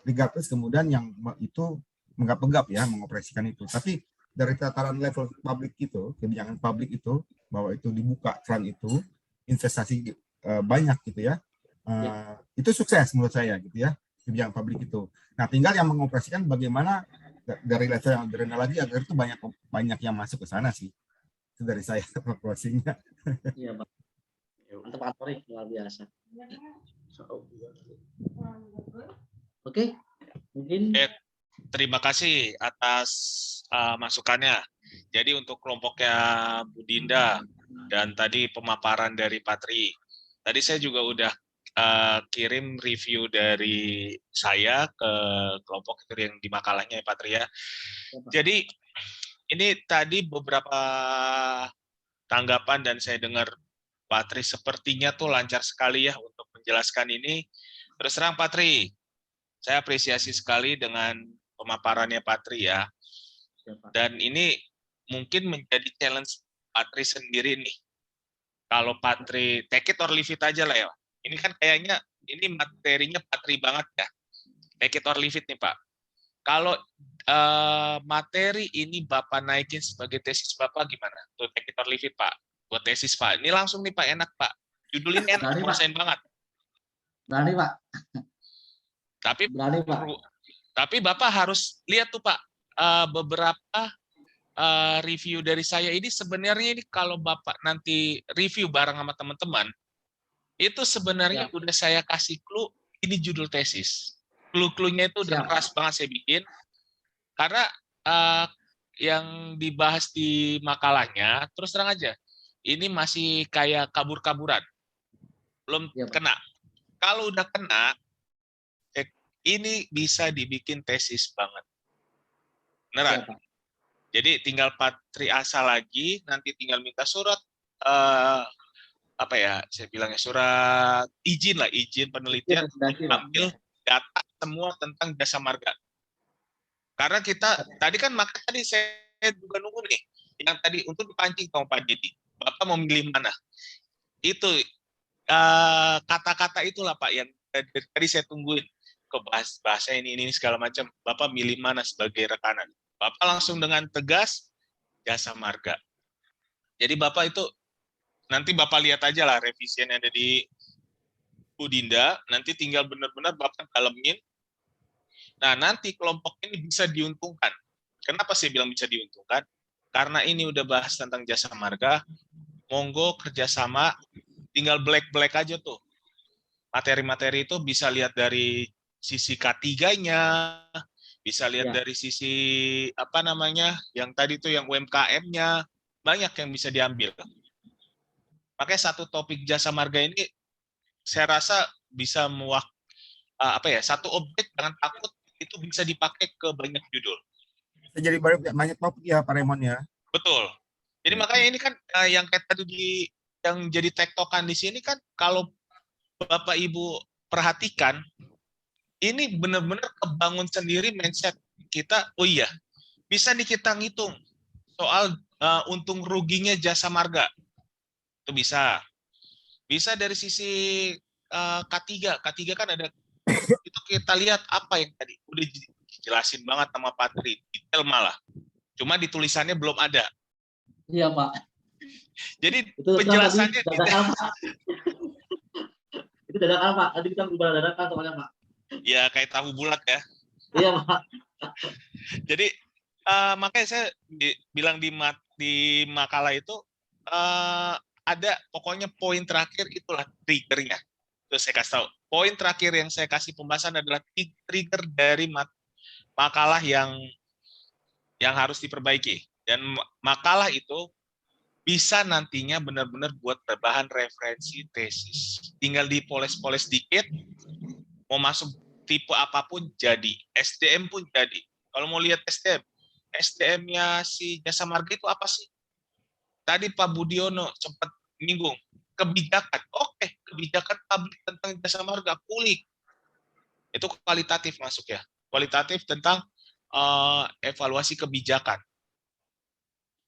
Regardless kemudian yang itu menggap-menggap ya mengoperasikan itu, tapi dari tataran level publik itu, kebijakan publik itu bahwa itu dibuka keran itu, investasi banyak gitu ya, itu sukses menurut saya gitu ya, kebijakan publik itu. Nah tinggal yang mengoperasikan bagaimana dari level yang rendah lagi agar itu banyak yang masuk ke sana sih. Itu dari saya closing-nya. Iya, Pak. Mantap Pak Tori, luar biasa. Oke, mungkin terima kasih atas masukannya. Jadi untuk kelompoknya Bu Dinda dan tadi pemaparan dari Patri. Tadi saya juga udah kirim review dari saya ke kelompok itu yang di makalahnya ya Patri ya. Jadi ini tadi beberapa tanggapan dan saya dengar Patri sepertinya tuh lancar sekali ya untuk menjelaskan ini. Terus terang Patri, saya apresiasi sekali dengan pemaparannya Patri ya. Dan ini mungkin menjadi challenge Patri sendiri nih. Kalau Patri take it or leave it aja lah ya. Ini kan kayaknya ini materinya Patri banget ya. Take it or leave it nih Pak. Kalau materi ini Bapak naikin sebagai tesis Bapak gimana? Tuh take it or leave it Pak. Buat tesis Pak. Ini langsung nih Pak, enak Pak. Judul ini enak, rasain banget. Berani Pak. Tapi berani Pak. Tapi Bapak harus lihat tuh Pak, beberapa review dari saya ini sebenarnya ini kalau Bapak nanti review bareng sama teman-teman, itu sebenarnya udah saya kasih clue, ini judul tesis. Clue-cluenya itu udah keras banget saya bikin. Karena yang dibahas di makalahnya, terus terang aja, ini masih kayak kabur-kaburan. Belum kena. Kalau udah kena, ini bisa dibikin tesis banget. Beneran. Jadi tinggal Patri asal lagi, nanti tinggal minta surat, apa ya, saya bilangnya surat izin lah, izin penelitian, ambil data semua tentang jasa marga. Karena kita tadi kan makanya tadi saya juga nunggu nih yang tadi untuk dipancing sama Pak Dedi, Bapak mau milih mana? Itu kata-kata itulah Pak yang tadi saya tungguin, ke bahasa ini segala macam. Bapak milih mana sebagai rekanan? Bapak langsung dengan tegas Jasa Marga. Jadi Bapak itu nanti Bapak lihat aja lah revisi yang ada di Budinda, nanti tinggal benar-benar Bapak dalemin. Nah, nanti kelompok ini bisa diuntungkan. Kenapa saya bilang bisa diuntungkan? Karena ini udah bahas tentang Jasa Marga, monggo kerjasama, tinggal black aja tuh. Materi-materi itu bisa lihat dari sisi K3-nya, bisa lihat dari sisi apa namanya, yang tadi tuh yang UMKM-nya, banyak yang bisa diambil. Makanya satu topik Jasa Marga ini saya rasa bisa satu objek jangan takut itu bisa dipakai ke banyak judul. Bisa jadi banyak topik ya Pak Raymond ya. Betul. Jadi makanya ini kan yang kayak tadi yang jadi tektokan di sini kan kalau Bapak Ibu perhatikan ini benar-benar kebangun sendiri mindset kita. Oh iya, bisa nih kita ngitung soal untung ruginya Jasa Marga. Itu bisa. Bisa dari sisi K3 kan ada itu kita lihat apa yang tadi udah dijelasin banget sama Pak Tri, detail malah. Cuma di tulisannya belum ada. Iya Pak. Jadi itu penjelasannya dadakan Pak. Itu dadakan Pak. Nanti kita berubah dadakan soalnya Pak. Ya kayak tahu bulat ya. Iya Pak. Jadi makanya saya bilang di makalah itu ada pokoknya poin terakhir itulah triggernya. Terus saya kasih tahu. Poin terakhir yang saya kasih pembahasan adalah trigger dari makalah yang harus diperbaiki. Dan makalah itu bisa nantinya benar-benar buat bahan referensi tesis. Tinggal dipoles-poles dikit, mau masuk tipe apapun jadi. SDM pun jadi. Kalau mau lihat SDM-nya si Jasa Marga itu apa sih? Tadi Pak Budiono sempat menyinggung. Kebijakan. Oke, kebijakan publik tentang Jasa Marga, kulik. Itu kualitatif masuk ya. Kualitatif tentang evaluasi kebijakan.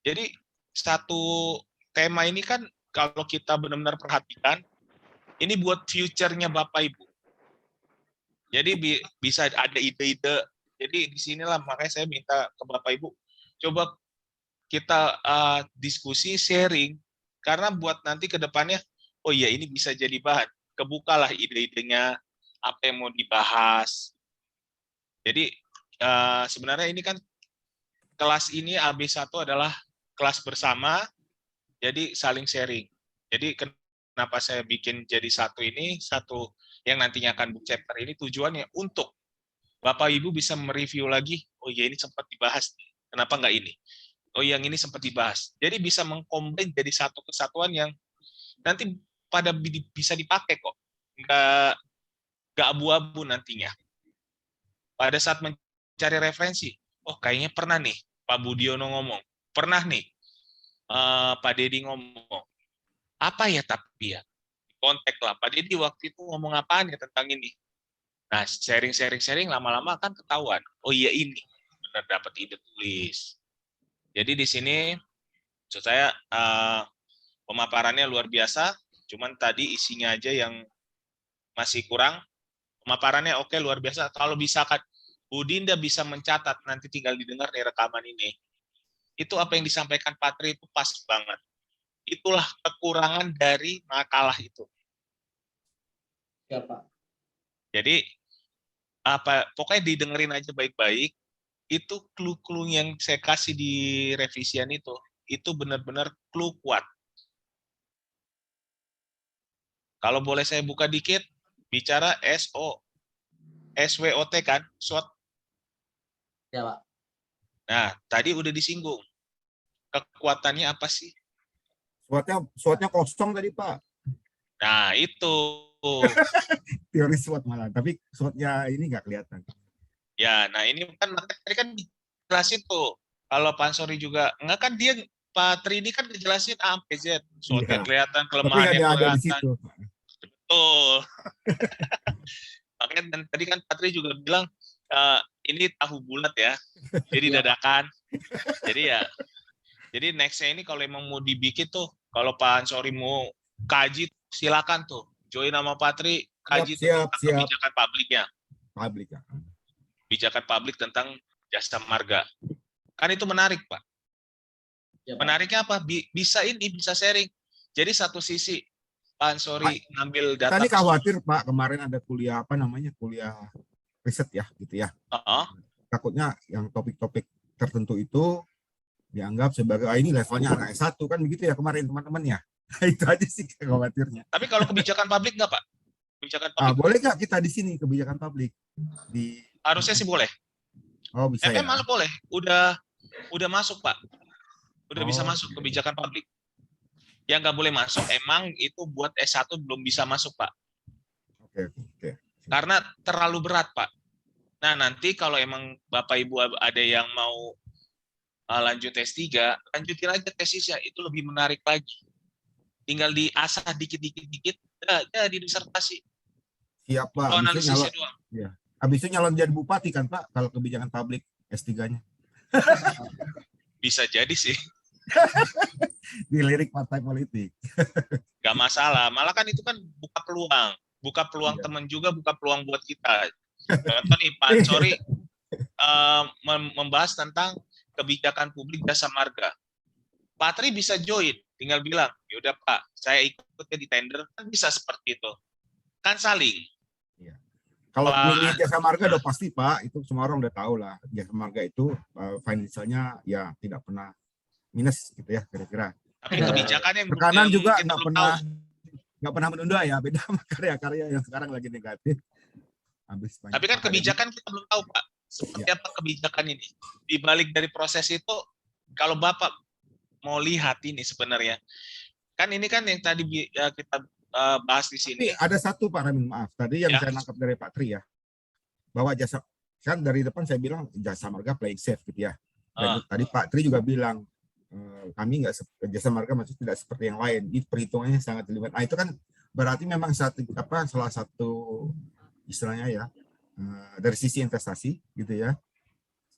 Jadi satu tema ini kan kalau kita benar-benar perhatikan, ini buat future-nya Bapak Ibu. Jadi bisa ada ide-ide. Jadi disinilah makanya saya minta ke Bapak Ibu, coba kita diskusi, sharing, karena buat nanti ke depannya, oh iya ini bisa jadi bahan. Kebukalah ide-idenya, apa yang mau dibahas. Jadi sebenarnya ini kan kelas ini AB1 adalah kelas bersama, jadi saling sharing. Jadi kenapa saya bikin jadi satu yang nantinya akan book chapter ini tujuannya untuk Bapak Ibu bisa mereview lagi, oh iya ini sempat dibahas, kenapa nggak ini? Oh yang ini sempat dibahas. Jadi bisa mengkombin jadi satu kesatuan yang nanti bisa dipakai kok. Nggak abu-abu nantinya. Pada saat mencari referensi, oh kayaknya pernah nih Pak Budiono ngomong, pernah nih Pak Dedi ngomong, apa ya tapi ya, kontak lah Pak Dedi waktu itu ngomong apaan ya tentang ini. Nah sharing lama-lama kan ketahuan, oh iya ini benar dapat ide tulis. Jadi di sini maksud saya pemaparannya luar biasa, cuman tadi isinya aja yang masih kurang. Pemaparannya oke, luar biasa. Kalau bisa kan Budinda bisa mencatat, nanti tinggal didengar di rekaman ini. Itu apa yang disampaikan Patri itu pas banget. Itulah kekurangan dari makalah itu. Ya Pak. Jadi pokoknya didengerin aja baik-baik. Itu clue-clue yang saya kasih di revisian itu benar-benar clue kuat. Kalau boleh saya buka dikit, bicara SWOT kan, SWOT. Ya Pak. Nah, tadi udah disinggung. Kekuatannya apa sih? SWOT-nya kosong tadi Pak. Nah, itu. Teori SWOT malah, tapi SWOT-nya ini nggak kelihatan. Ya, nah ini kan tadi kan dijelasin tuh. Kalau Pak Sori juga, enggak kan dia Pak Tri ini kan ngejelasin A sampai Z. SWOT-nya kelihatan, kelemahannya kelihatan. Betul. Makanya dan tadi kan Patri juga bilang ini tahu bulat ya, jadi dadakan. Jadi ya Jadi nextnya ini kalau emang mau dibikin tuh, kalau Pak Ansori mau kaji, silakan tuh. Join sama Patri, kaji tuh tentang kebijakan publiknya. Publik ya. Kebijakan publik tentang jasa marga. Kan itu menarik, Pak. Ya, Pak. Menariknya apa? Bisa sharing. Jadi satu sisi Pak Ansori ngambil data. Tadi khawatir Pak, kemarin ada kuliah kuliah riset ya, gitu ya. Takutnya yang topik-topik tertentu itu dianggap sebagai ini levelnya anak S1 kan begitu ya kemarin teman-teman ya. Itu aja sih khawatirnya. Tapi kalau kebijakan publik nggak Pak? Kebijakan publik. Boleh nggak kita di sini kebijakan publik? Harusnya sih boleh. Oh bisa ya. malah boleh. Udah masuk Pak. Udah bisa masuk kebijakan publik. Yang nggak boleh masuk emang itu buat S1 belum bisa masuk Pak. Oke. Karena terlalu berat Pak. Nah nanti kalau emang Bapak Ibu ada yang mau lanjut S3, lanjutin aja tesisnya, itu lebih menarik lagi. Tinggal diasah dikit-dikit, jadi disertasi. Siap Pak. Analisisnya doang. Ya. Habis itu nyalon jadi bupati kan Pak, kalau kebijakan publik S3-nya. Bisa jadi sih. Dilirik partai politik. Gak masalah, malah kan itu kan buka peluang teman juga, buka peluang buat kita. Contoh nih Pak Ansori membahas tentang kebijakan publik jasa marga. Patri bisa join, tinggal bilang, yaudah Pak, saya ikutnya di tender, kan bisa seperti itu. Kan saling. Iya. Kalau milih jasa marga udah pasti Pak, itu semua orang udah tahu lah. Jasa marga itu financialnya ya tidak pernah minus gitu ya kira-kira. Tapi kebijakan yang tekanan juga nggak pernah menunda ya, beda sama karya-karya yang sekarang lagi negatif. Tapi kan kebijakan kita belum tahu Pak. Seperti apa kebijakan ini? Di balik dari proses itu, kalau Bapak mau lihat ini sebenarnya, kan ini kan yang tadi kita bahas di sini. Tapi ada satu Pak Ramin, maaf. Tadi yang saya nangkap dari Pak Tri ya, bahwa jasa, kan dari depan saya bilang jasa marga playing safe gitu ya. Dan tadi Pak Tri juga bilang, kami nggak jasa marga maksudnya tidak seperti yang lain. Itu perhitungannya sangat limit. Nah itu kan berarti memang salah satu istilahnya ya, dari sisi investasi gitu ya,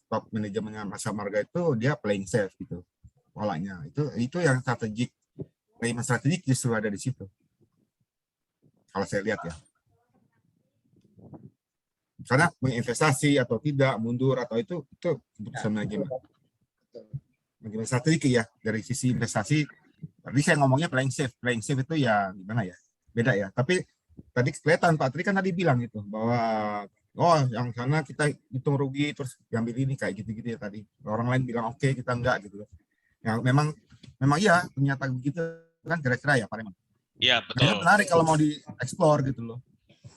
top manajemennya jasa marga itu dia playing safe gitu polanya, itu yang strategik justru ada di situ kalau saya lihat ya, karena menginvestasi atau tidak, mundur atau itu keputusan manajemen strategik ya. Dari sisi investasi tadi saya ngomongnya playing safe itu ya gimana ya, beda ya. Tapi tadi kelihatan Pak Tri kan tadi bilang itu bahwa yang sana kita hitung rugi terus diambil ini kayak gitu-gitu ya tadi. Orang lain bilang oke, kita enggak gitu. Ya memang ya ternyata begitu kan kira-kira ya Pak Raymond. Iya betul. Itu menarik kalau mau dieksplor gitu loh.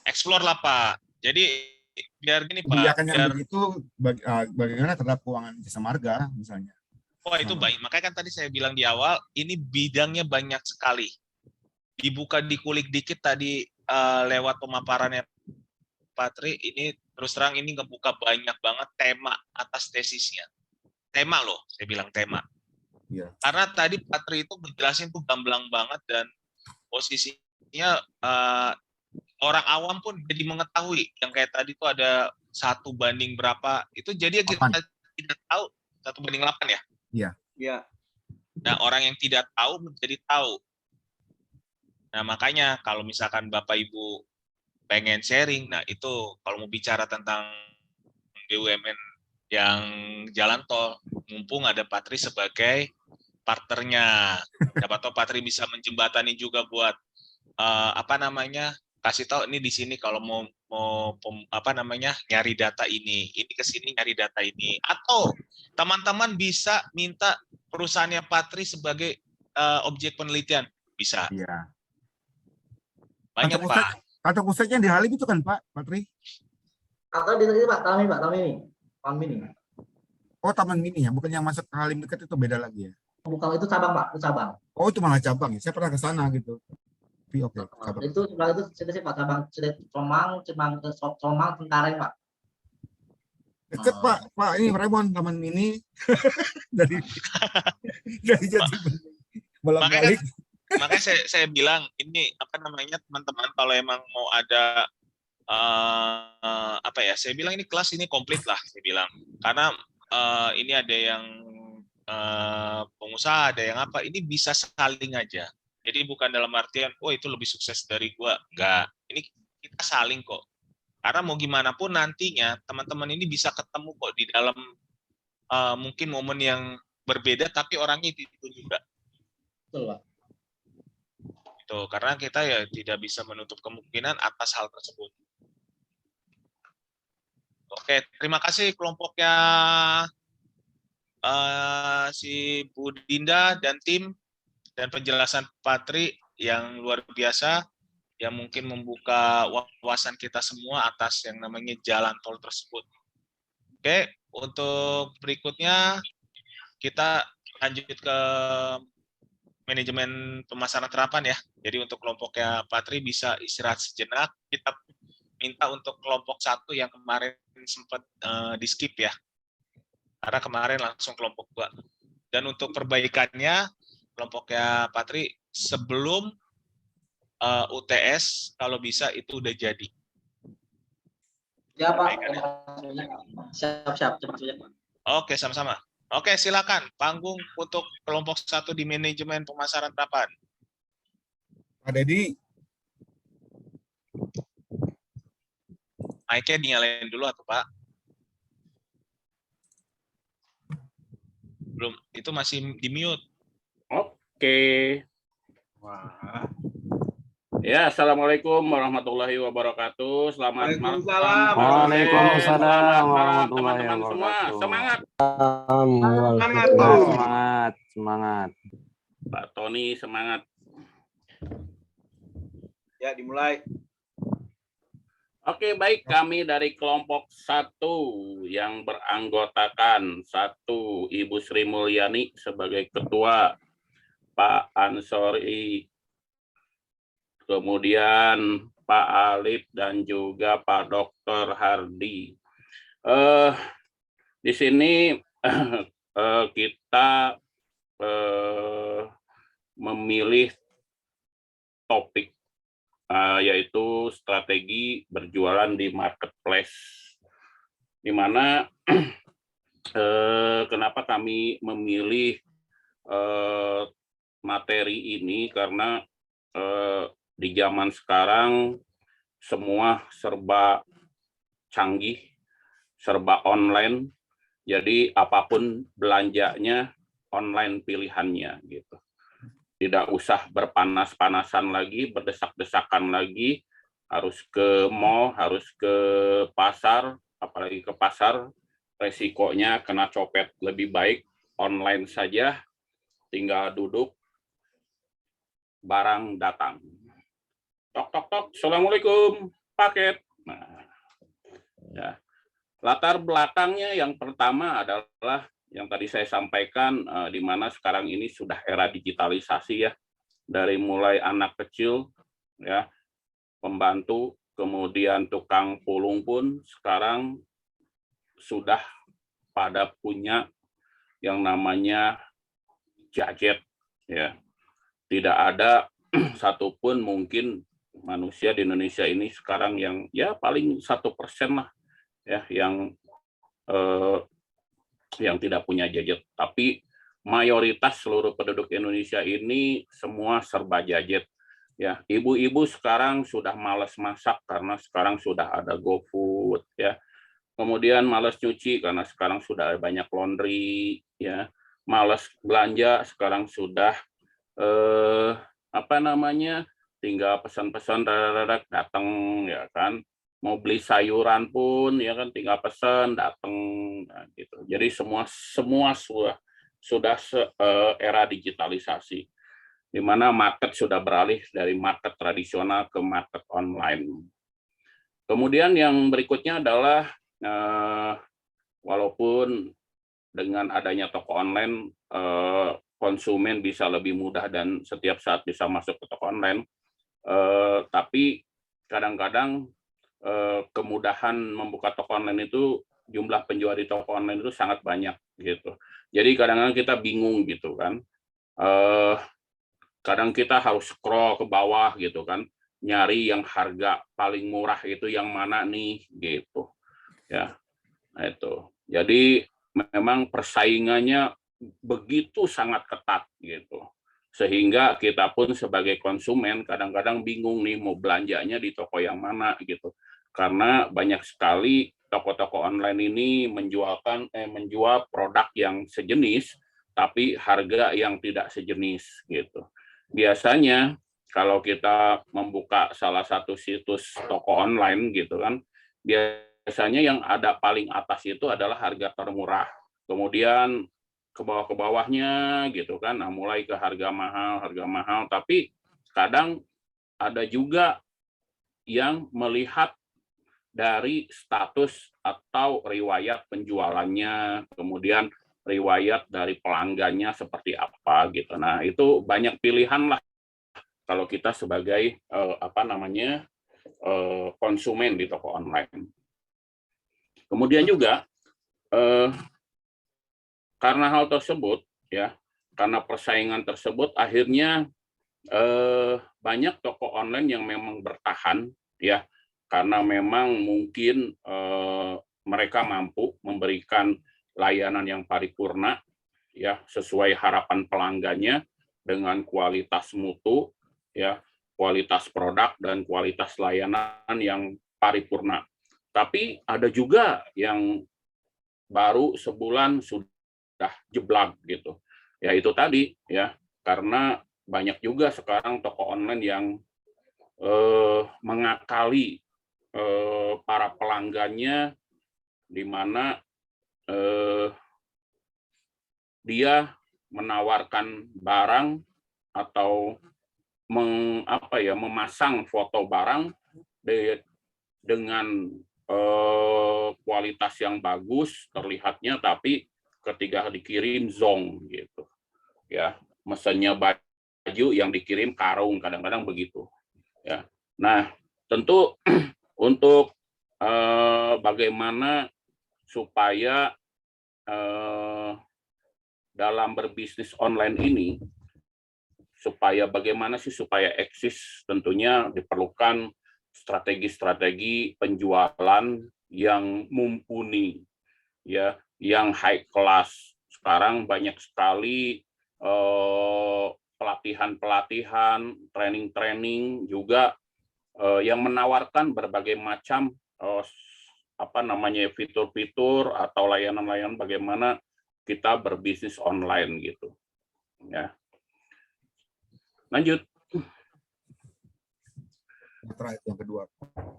Explore lah Pak. Jadi biar gini Pak. Kebijakan yang begitu bagaimana terhadap keuangan jasa marga misalnya. Itu baik. Makanya kan tadi saya bilang di awal ini bidangnya banyak sekali. Dibuka dikulik dikit tadi lewat pemaparannya Patri, ini terus terang ini ngebuka banyak banget tema atas tesisnya. Tema loh, saya bilang tema. Iya. Karena tadi Patri itu menjelasin tuh gamblang banget dan posisinya orang awam pun jadi mengetahui yang kayak tadi tuh ada 1 banding berapa, itu jadi kita tidak tahu 1 banding 8 ya? Iya. Nah orang yang tidak tahu menjadi tahu. Nah makanya kalau misalkan Bapak Ibu pengen sharing, nah itu kalau mau bicara tentang BUMN yang jalan tol, mumpung ada Patri sebagai partnernya. Siapa tahu Patri bisa menjembatani juga buat kasih tahu ini di sini kalau mau nyari data ini ke sini nyari data ini, atau teman-teman bisa minta perusahaannya Patri sebagai objek penelitian, bisa. Iya. Banyak Pak. Kantor pusatnya di Halim itu kan Pak Patri? Atau di sini Pak, Taman Mini. Oh Taman Mini ya, bukan yang masuk ke Halim dekat itu beda lagi ya? Bukan, itu cabang Pak, itu cabang. Oh itu malah cabang ya, saya pernah ke sana gitu. Tapi oke. Itu sebelah itu sih Pak, cabang Comang Cengkareng Pak. Deket Pak ini Raymond Taman Mini dari Jati bolak-balik. Makanya saya bilang ini teman-teman kalau emang mau ada saya bilang ini kelas ini komplit lah saya bilang, karena ini ada yang pengusaha, ada yang apa, ini bisa saling aja. Jadi bukan dalam artian, oh itu lebih sukses dari gua, enggak. Ini kita saling kok. Karena mau gimana pun nantinya teman-teman ini bisa ketemu kok di dalam mungkin momen yang berbeda, tapi orangnya itu juga. Betul, Pak. Itu karena kita ya tidak bisa menutup kemungkinan atas hal tersebut. Oke, terima kasih kelompoknya si Bu Dinda dan tim, dan penjelasan Patri yang luar biasa, yang mungkin membuka wawasan kita semua atas yang namanya jalan tol tersebut. Oke, untuk berikutnya kita lanjut ke manajemen pemasaran terapan ya. Jadi untuk kelompoknya Patri bisa istirahat sejenak. Kita minta untuk kelompok 1 yang kemarin sempat di skip ya. Karena kemarin langsung kelompok 2. Dan untuk perbaikannya kelompoknya Patri sebelum UTS kalau bisa itu udah jadi. Ya Pak, siap, terima kasih Pak. Oke, sama-sama. Oke, silakan panggung untuk kelompok 1 di manajemen pemasaran terapan. Pak Dedi. Mic-nya dinyalain dulu atau Pak? Belum, itu masih di mute. Oke. Wah. Ya, assalamualaikum warahmatullahi wabarakatuh. Selamat malam. Waalaikumsalam warahmatullahi wabarakatuh. Semua semangat. Semangat. Pak Tony semangat. Ya, dimulai. Oke, baik, kami dari kelompok 1 yang beranggotakan 1 Ibu Sri Mulyani sebagai ketua, Pak Ansori, kemudian Pak Alif dan juga Pak Dr. Hardi. Di sini kita memilih topik yaitu strategi berjualan di marketplace. Di mana kenapa kami memilih materi ini, karena di zaman sekarang semua serba canggih, serba online, jadi apapun belanjanya online pilihannya gitu. Tidak usah berpanas-panasan lagi, berdesak-desakan lagi, harus ke mall, harus ke pasar, apalagi ke pasar, resikonya kena copet. Lebih baik online saja, tinggal duduk, barang datang. Tok, tok, tok, assalamualaikum, paket. Nah, ya. Latar belakangnya yang pertama adalah yang tadi saya sampaikan, di mana sekarang ini sudah era digitalisasi ya, dari mulai anak kecil, ya, pembantu, kemudian tukang pulung pun sekarang sudah pada punya yang namanya gadget, ya. Tidak ada satupun mungkin manusia di Indonesia ini sekarang yang ya paling 1% lah ya yang tidak punya gadget. Tapi mayoritas seluruh penduduk Indonesia ini semua serba gadget. Ya, ibu-ibu sekarang sudah malas masak karena sekarang sudah ada GoFood ya. Kemudian malas nyuci karena sekarang sudah banyak laundry ya. Malas belanja sekarang sudah tinggal pesan-pesan datang ya kan. Mau beli sayuran pun ya kan tinggal pesan datang nah, gitu. Jadi semua sudah era digitalisasi, di mana market sudah beralih dari market tradisional ke market online. Kemudian yang berikutnya adalah walaupun dengan adanya toko online konsumen bisa lebih mudah dan setiap saat bisa masuk ke toko online, tapi kadang-kadang kemudahan membuka toko online itu jumlah penjual di toko online itu sangat banyak gitu. Jadi kadang-kadang kita bingung gitu kan. Kadang kita harus scroll ke bawah gitu kan, nyari yang harga paling murah itu yang mana nih gitu. Ya. Nah, itu. Jadi memang persaingannya begitu sangat ketat gitu. Sehingga kita pun sebagai konsumen kadang-kadang bingung nih mau belanjanya di toko yang mana gitu. Karena banyak sekali toko-toko online ini menjual produk yang sejenis tapi harga yang tidak sejenis gitu. Biasanya kalau kita membuka salah satu situs toko online gitu kan, biasanya yang ada paling atas itu adalah harga termurah. Kemudian ke bawahnya gitu kan, nah mulai ke harga mahal, tapi kadang ada juga yang melihat dari status atau riwayat penjualannya, kemudian riwayat dari pelanggannya seperti apa gitu. Nah, itu banyak pilihan lah kalau kita sebagai konsumen di toko online. Kemudian juga karena hal tersebut ya, karena persaingan tersebut akhirnya banyak toko online yang memang bertahan ya, karena memang mungkin mereka mampu memberikan layanan yang paripurna ya, sesuai harapan pelanggannya dengan kualitas mutu ya, kualitas produk dan kualitas layanan yang paripurna. Tapi ada juga yang baru sebulan sudah jeblak gitu. Ya itu tadi ya, karena banyak juga sekarang toko online yang mengakali para pelanggannya, di mana dia menawarkan barang atau memasang foto barang dengan kualitas yang bagus terlihatnya, tapi ketika dikirim zong gitu ya, mesennya baju yang dikirim karung, kadang-kadang begitu ya. Nah tentu untuk bagaimana supaya dalam berbisnis online ini, supaya bagaimana sih supaya eksis, tentunya diperlukan strategi-strategi penjualan yang mumpuni ya, yang high class. Sekarang banyak sekali pelatihan-pelatihan, training-training juga yang menawarkan berbagai macam fitur-fitur atau layanan-layanan bagaimana kita berbisnis online gitu. Ya. Lanjut. Yang kedua.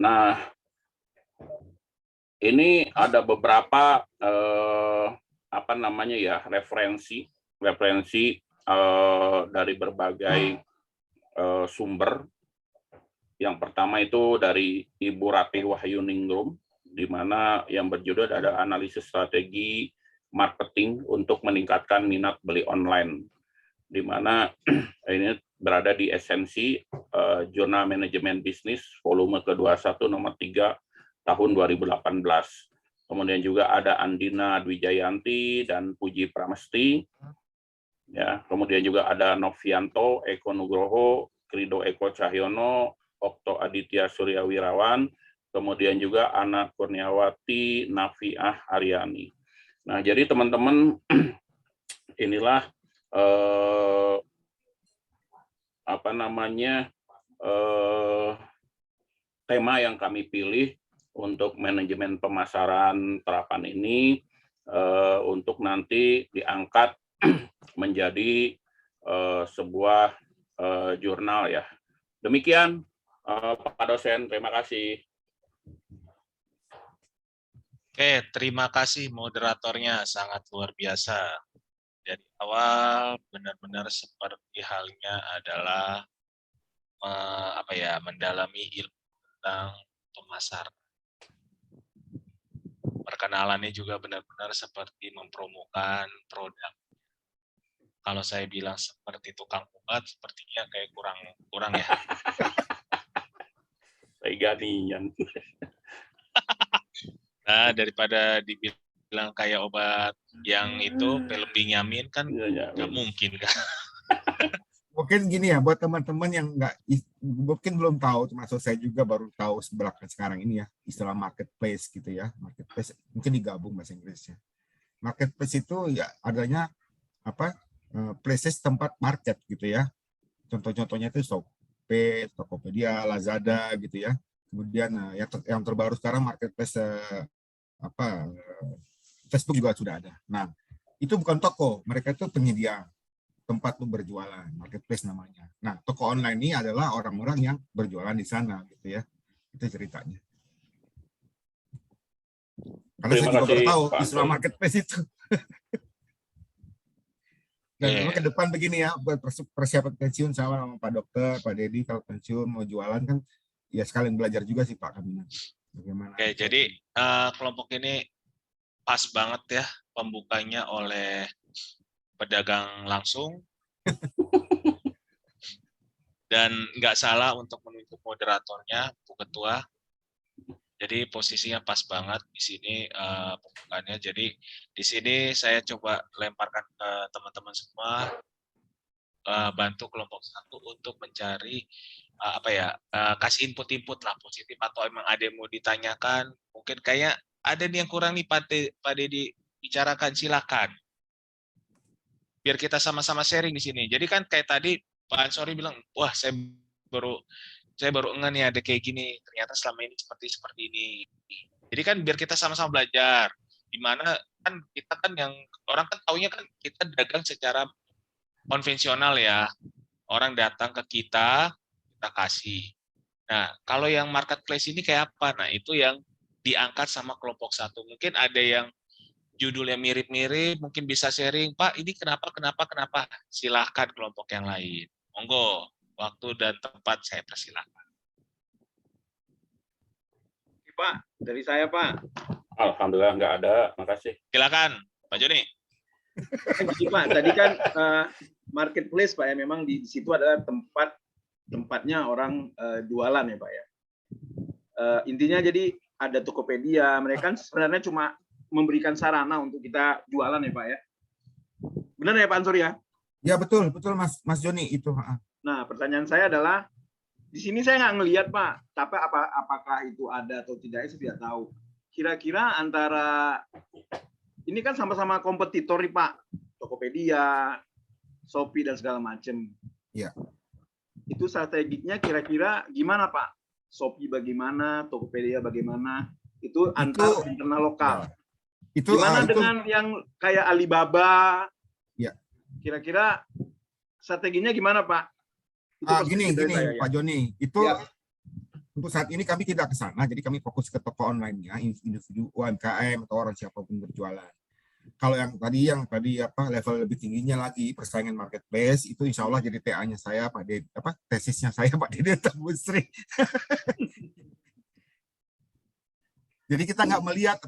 Nah, ini ada beberapa referensi dari berbagai sumber. Yang pertama itu dari Ibu Ratih Wahyuningrum, di mana yang berjudul ada analisis strategi marketing untuk meningkatkan minat beli online, di mana ini berada di Esensi Jurnal Manajemen Bisnis volume ke-21 nomor 3 tahun 2018. Kemudian juga ada Andina Dwijayanti dan Puji Pramesti. Ya, kemudian juga ada Novianto Eko Nugroho, Krido Eko Cahyono, Okto Aditya Suryawirawan, kemudian juga Ana Kurniawati Nafiah Aryani. Nah, jadi teman-teman, inilah tema yang kami pilih untuk manajemen pemasaran terapan ini, untuk nanti diangkat menjadi sebuah jurnal ya. Demikian Pak dosen, terima kasih. Oke, terima kasih moderatornya, sangat luar biasa. Dari awal benar-benar seperti halnya adalah mendalami ilmu tentang pemasaran. Perkenalannya juga benar-benar seperti mempromokan produk. Kalau saya bilang seperti tukang obat, sepertinya kayak kurang ya. Saya ganian. Nah, daripada dibilang kayak obat yang itu film Benyamin kan nggak mungkin kan. Mungkin gini ya, buat teman-teman yang mungkin belum tahu, termasuk saya juga baru tahu sebelahkan sekarang ini ya, istilah marketplace gitu ya. Marketplace mungkin digabung bahasa Inggrisnya. Marketplace itu ya adanya places tempat market gitu ya. Contoh-contohnya itu Shopee, Tokopedia, Lazada gitu ya. Kemudian yang terbaru sekarang marketplace Facebook juga sudah ada. Nah, itu bukan toko, mereka itu penyedia tempat untuk berjualan, marketplace namanya. Nah, toko online ini adalah orang-orang yang berjualan di sana gitu ya. Itu ceritanya. Karena saya juga baru tahu istilah marketplace itu. Dan memang ke depan begini ya, buat persiapan pensiun sama Pak Dokter, Pak Dedi, kalau pensiun mau jualan kan, ya sekalian belajar juga sih Pak kami. Bagaimana? Oke, jadi kelompok ini pas banget ya pembukanya oleh pedagang langsung. Dan nggak salah untuk menunjuk moderatornya, Bu Ketua. Jadi posisinya pas banget di sini pembukaannya. Jadi di sini saya coba lemparkan ke teman-teman semua, bantu kelompok 1 untuk mencari kasih input-input lah positif atau emang ada yang mau ditanyakan. Mungkin kayak ada nih yang kurang nih Pak Dedi bicarakan, silakan. Biar kita sama-sama sharing di sini. Jadi kan kayak tadi Pak Ansori bilang, wah saya baru enggak nih ada kayak gini, ternyata selama ini seperti ini. Jadi kan biar kita sama-sama belajar. Dimana kan kita kan yang orang kan taunya kan kita dagang secara konvensional ya. Orang datang ke kita kasih. Nah, kalau yang marketplace ini kayak apa? Nah, itu yang diangkat sama kelompok 1. Mungkin ada yang judulnya mirip-mirip, mungkin bisa sharing, Pak, ini kenapa. Silahkan kelompok yang lain. Monggo, waktu dan tempat saya persilahkan. Pak, dari saya Pak. Alhamdulillah nggak ada, makasih. Silakan, Pak Joni. Jadi Pak, tadi kan marketplace Pak ya, memang di situ adalah tempatnya orang jualan ya Pak ya. Intinya jadi ada Tokopedia, mereka kan sebenarnya cuma memberikan sarana untuk kita jualan ya Pak ya. Benar ya Pak Ansori ya? Ya betul Mas Joni itu. Nah pertanyaan saya adalah di sini saya nggak ngelihat Pak, tapi apakah itu ada atau tidak saya tidak tahu. Kira-kira antara ini kan sama-sama kompetitor nih Pak, Tokopedia, Shopee dan segala macam. Ya. Itu strateginya kira-kira gimana Pak? Shopee bagaimana, Tokopedia bagaimana? Itu antar internal lokal. Ya. Gimana dengan yang kayak Alibaba? Ya. Kira-kira strateginya gimana Pak? Gini Pak Joni, itu ya. Untuk saat ini kami tidak ke sana, jadi kami fokus ke toko online-nya, individu UMKM atau orang siapapun berjualan. Kalau yang tadi level lebih tingginya lagi persaingan marketplace itu insya Allah jadi TA-nya saya Pak Dedi, tesisnya saya Pak Dedi Tambusri. Jadi kita nggak melihat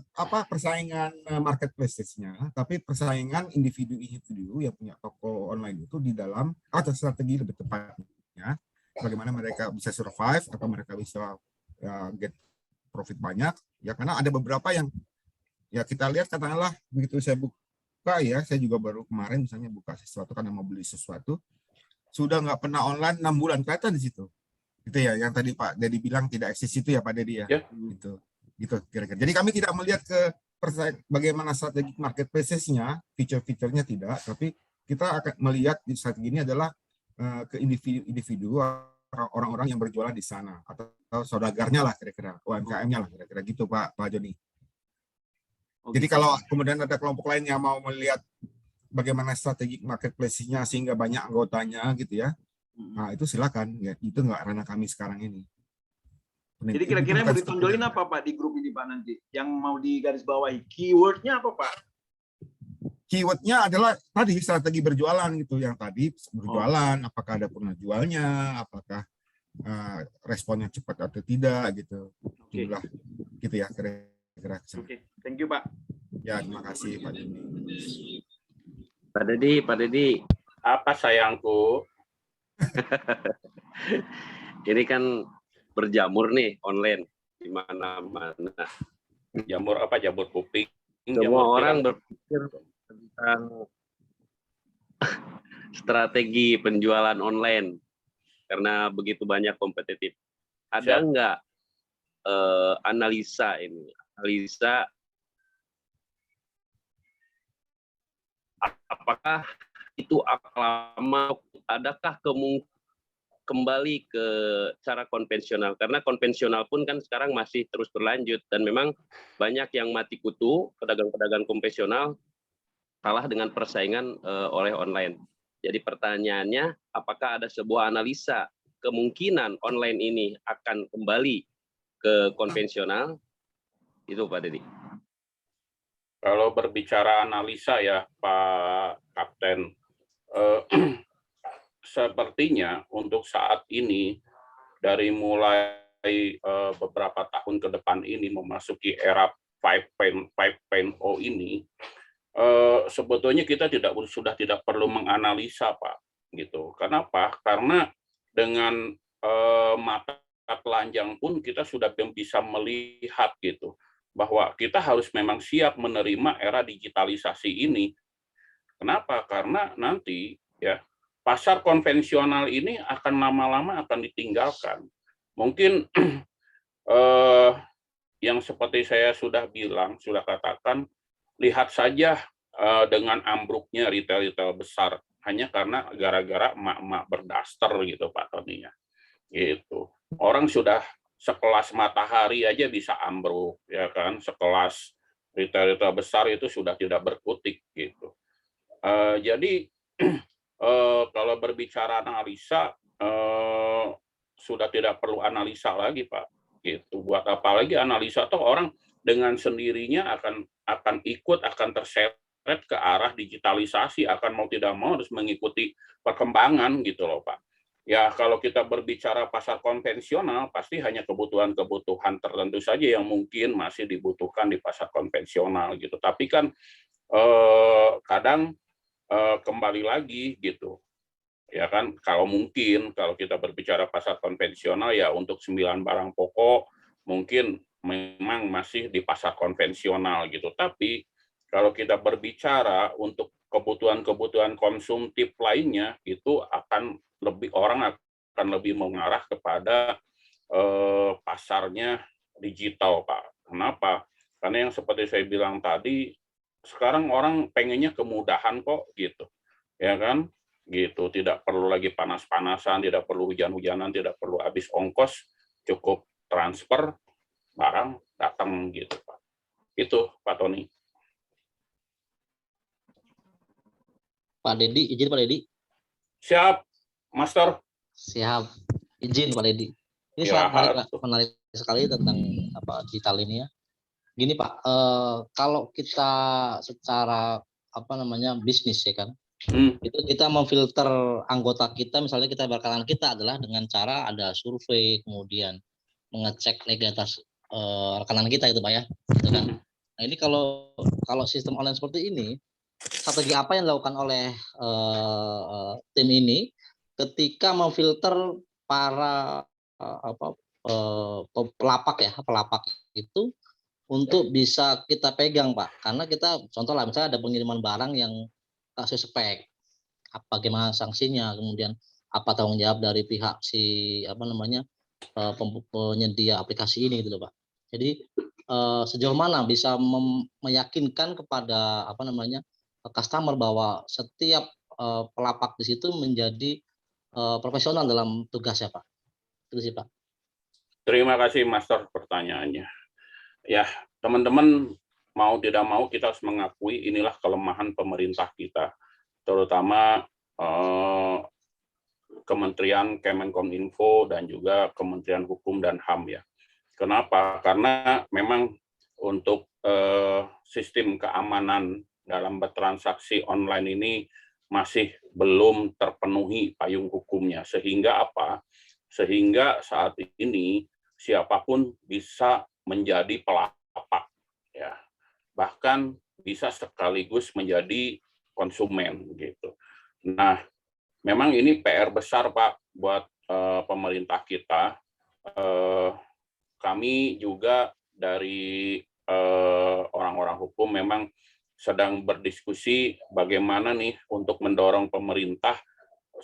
persaingan marketplace-nya, tapi persaingan individu-individu yang punya toko online itu di dalam atau strategi lebih tepatnya bagaimana mereka bisa survive atau mereka bisa get profit banyak ya, karena ada beberapa yang ya kita lihat katakanlah begitu saya buka ya, saya juga baru kemarin misalnya buka sesuatu karena mau beli sesuatu sudah nggak pernah online 6 bulan kelihatan di situ gitu ya, yang tadi Pak Dedi bilang tidak eksis itu ya Pak Dedi ya, gitu kira-kira. Jadi kami tidak melihat ke bagaimana strategi marketplace-nya, fitur-fiturnya tidak, tapi kita akan melihat di strategi ini adalah ke individu orang-orang yang berjualan di sana atau saudagarnya lah kira-kira, UMKM-nya lah kira-kira gitu Pak Joni. Jadi kalau kemudian ada kelompok lain yang mau melihat bagaimana strategi marketplace-nya sehingga banyak anggotanya gitu ya, nah itu silakan ya, itu nggak ranah kami sekarang ini. Jadi kira-kira yang mau ditonjolin apa Pak di grup ini Pak nanti? Yang mau digarisbawahi keyword-nya apa Pak? Keyword-nya adalah tadi strategi berjualan gitu, yang tadi berjualan, apakah ada pernah jualnya, apakah responnya cepat atau tidak gitu. Itulah gitu ya kira-kira. Oke, thank you Pak. Ya terima kasih Pak Joni. Pak Dedi. Apa sayangku? Ini kan berjamur nih online di mana-mana. Jamur apa? Jamur kuping. Semua orang berpikir tentang strategi penjualan online karena begitu banyak kompetitif. Ada nggak analisa apakah itu akan lama, adakah kembali ke cara konvensional, karena konvensional pun kan sekarang masih terus berlanjut dan memang banyak yang mati kutu, pedagang-pedagang konvensional kalah dengan persaingan oleh online. Jadi pertanyaannya, apakah ada sebuah analisa kemungkinan online ini akan kembali ke konvensional? Itu Pak Dedi. Kalau berbicara analisa ya Pak Kapten, sepertinya untuk saat ini dari mulai beberapa tahun ke depan ini memasuki era 5.0 ini, sebetulnya kita sudah tidak perlu menganalisa Pak, gitu. Kenapa? Karena dengan mata telanjang pun kita sudah bisa melihat gitu bahwa kita harus memang siap menerima era digitalisasi ini. Kenapa? Karena nanti ya pasar konvensional ini akan lama-lama akan ditinggalkan. Mungkin yang seperti saya sudah bilang, sudah katakan, lihat saja dengan ambruknya retail-retail besar hanya karena gara-gara emak-emak berdaster gitu Pak Tony ya. Gitu. Orang sudah sekelas Matahari aja bisa ambruk ya kan, sekelas retail-retail besar itu sudah tidak berkutik gitu. Jadi kalau berbicara analisa sudah tidak perlu analisa lagi Pak. Gitu. Buat apa lagi analisa, toh orang dengan sendirinya akan ikut, akan terseret ke arah digitalisasi, akan mau tidak mau harus mengikuti perkembangan gitu loh Pak. Ya kalau kita berbicara pasar konvensional pasti hanya kebutuhan-kebutuhan tertentu saja yang mungkin masih dibutuhkan di pasar konvensional gitu. Tapi kan kadang kembali lagi gitu. Ya kan, kalau kita berbicara pasar konvensional ya untuk 9 barang pokok mungkin memang masih di pasar konvensional gitu. Tapi kalau kita berbicara untuk kebutuhan-kebutuhan konsumtif lainnya itu orang akan lebih mengarah kepada pasarnya digital Pak. Kenapa? Karena yang seperti saya bilang tadi, sekarang orang pengennya kemudahan kok gitu. Ya kan? Gitu, tidak perlu lagi panas-panasan, tidak perlu hujan-hujanan, tidak perlu habis ongkos, cukup transfer barang datang gitu Pak. Itu Pak Tony. Pak Dedi, izin Pak Dedi. Siap, Master. Siap, izin Pak Dedi. Ini Ya, menarik sekali tentang digital ini ya. Gini Pak, kalau kita secara bisnis ya kan, itu kita memfilter anggota kita, misalnya kita berkenalan kita adalah dengan cara ada survei, kemudian mengecek legalitas rekanan kita itu Pak ya, gitu kan. Nah ini kalau sistem online seperti ini, strategi apa yang dilakukan oleh tim ini ketika memfilter para pelapak itu untuk bisa kita pegang Pak, karena kita contoh lah misalnya ada pengiriman barang yang suspek, bagaimana sanksinya, kemudian apa tanggung jawab dari pihak penyedia aplikasi ini gitu loh Pak. Jadi sejauh mana bisa meyakinkan kepada customer bahwa setiap pelapak di situ menjadi profesional dalam tugasnya Pak. Itu sih Pak. Terima kasih Master pertanyaannya. Ya teman-teman, mau tidak mau kita harus mengakui inilah kelemahan pemerintah kita, terutama Kementerian Kemenkominfo dan juga Kementerian Hukum dan HAM ya. Kenapa? Karena memang untuk sistem keamanan dalam bertransaksi online ini masih belum terpenuhi payung hukumnya. Sehingga apa? Sehingga saat ini siapapun bisa menjadi pelapak ya. Bahkan bisa sekaligus menjadi konsumen gitu. Nah, memang ini PR besar Pak buat pemerintah kita. Kami juga dari orang-orang hukum memang sedang berdiskusi bagaimana nih untuk mendorong pemerintah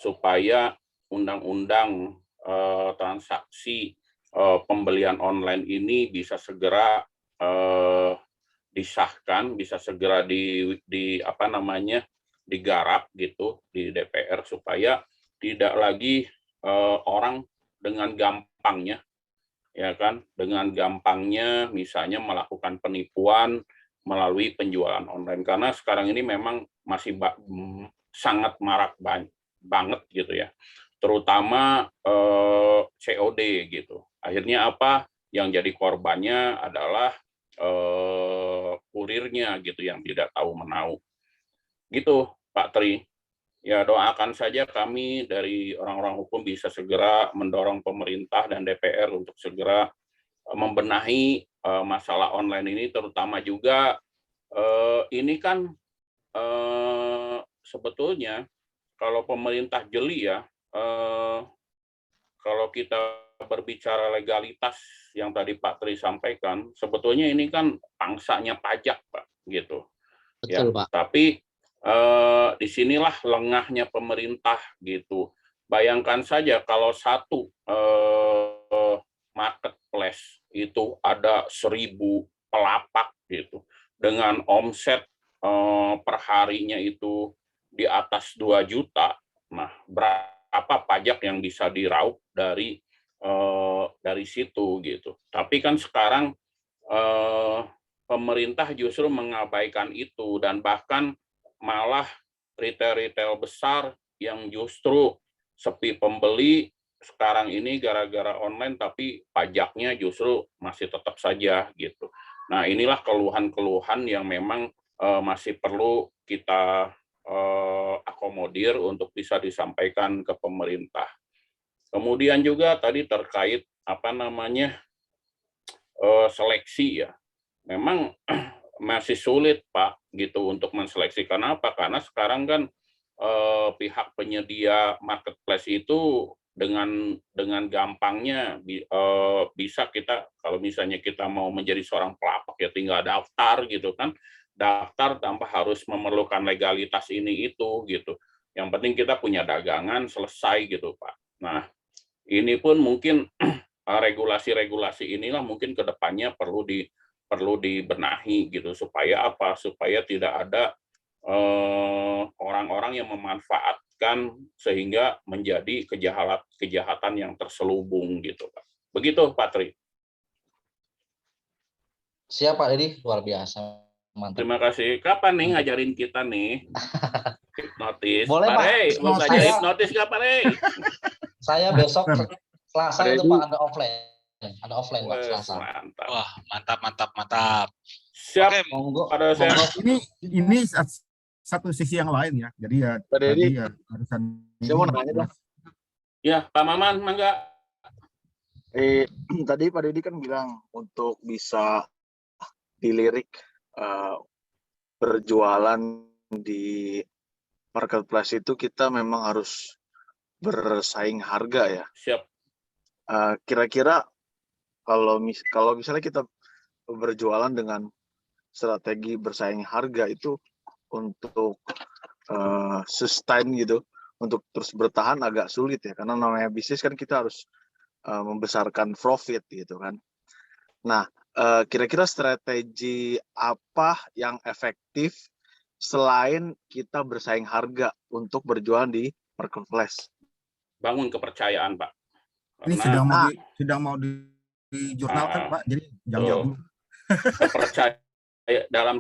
supaya undang-undang transaksi pembelian online ini bisa segera disahkan, bisa segera digarap gitu di DPR supaya tidak lagi orang dengan gampangnya, ya kan, dengan gampangnya misalnya melakukan penipuan melalui penjualan online, karena sekarang ini memang masih sangat marak banget gitu ya, terutama COD gitu. Akhirnya apa, yang jadi korbannya adalah kurirnya gitu yang tidak tahu menahu. Gitu Pak Tri. Ya, doakan saja kami dari orang-orang hukum bisa segera mendorong pemerintah dan DPR untuk segera membenahi masalah online ini, terutama juga ini kan sebetulnya kalau pemerintah jeli ya, kalau kita berbicara legalitas yang tadi Pak Tri sampaikan, sebetulnya ini kan pangsanya pajak, Pak, gitu. Betul, ya, Pak. Tapi disinilah lengahnya pemerintah gitu. Bayangkan saja kalau satu marketplace itu ada 1.000 pelapak gitu, dengan omset per harinya itu di atas 2 juta, nah berapa pajak yang bisa diraup dari situ gitu. Tapi kan sekarang pemerintah justru mengabaikan itu, dan bahkan malah retail-retail besar yang justru sepi pembeli sekarang ini gara-gara online, tapi pajaknya justru masih tetap saja gitu. Nah, inilah keluhan-keluhan yang memang masih perlu kita akomodir untuk bisa disampaikan ke pemerintah. Kemudian juga tadi terkait seleksi ya. Memang masih sulit Pak gitu untuk menseleksi. Kenapa? Karena sekarang kan pihak penyedia marketplace itu dengan gampangnya bisa kita, kalau misalnya kita mau menjadi seorang pelapak ya tinggal daftar gitu kan, daftar tanpa harus memerlukan legalitas ini itu gitu. Yang penting kita punya dagangan, selesai gitu Pak. Nah, ini pun mungkin regulasi-regulasi inilah mungkin kedepannya perlu dibenahi gitu, supaya apa? Supaya tidak ada orang-orang yang memanfaatkan sehingga menjadi kejahatan yang terselubung gitu Pak. Begitu Pak Tri. Siap Pak Dedi, luar biasa. Mantap. Terima kasih. Kapan nih ngajarin kita nih hipnotis? Boleh Pak Pak. Rey, mau belajar hipnotis nggak Pak Rey? Saya besok Selasa itu Pak ada offline. Ada offline Pak Selasa. Mantap. Wah, mantap. Siap. Oke, Monggo. Ini satu sisi yang lain ya. Jadi ya tadi ya harusan saya mau nanya dong. Ya, Pak Maman, mangga. Tadi Pak Dedi kan bilang untuk bisa dilirik berjualan di marketplace itu kita memang harus bersaing harga ya. Siap. Kira-kira kalau misalnya kita berjualan dengan strategi bersaing harga itu untuk sustain gitu, untuk terus bertahan agak sulit ya, karena namanya bisnis kan kita harus membesarkan profit gitu kan. Nah, kira-kira strategi apa yang efektif selain kita bersaing harga untuk berjualan di marketplace? Bangun kepercayaan Pak. Ini sedang mau dijurnalkan Pak, jadi jam-jam dulu. Kepercayaan dalam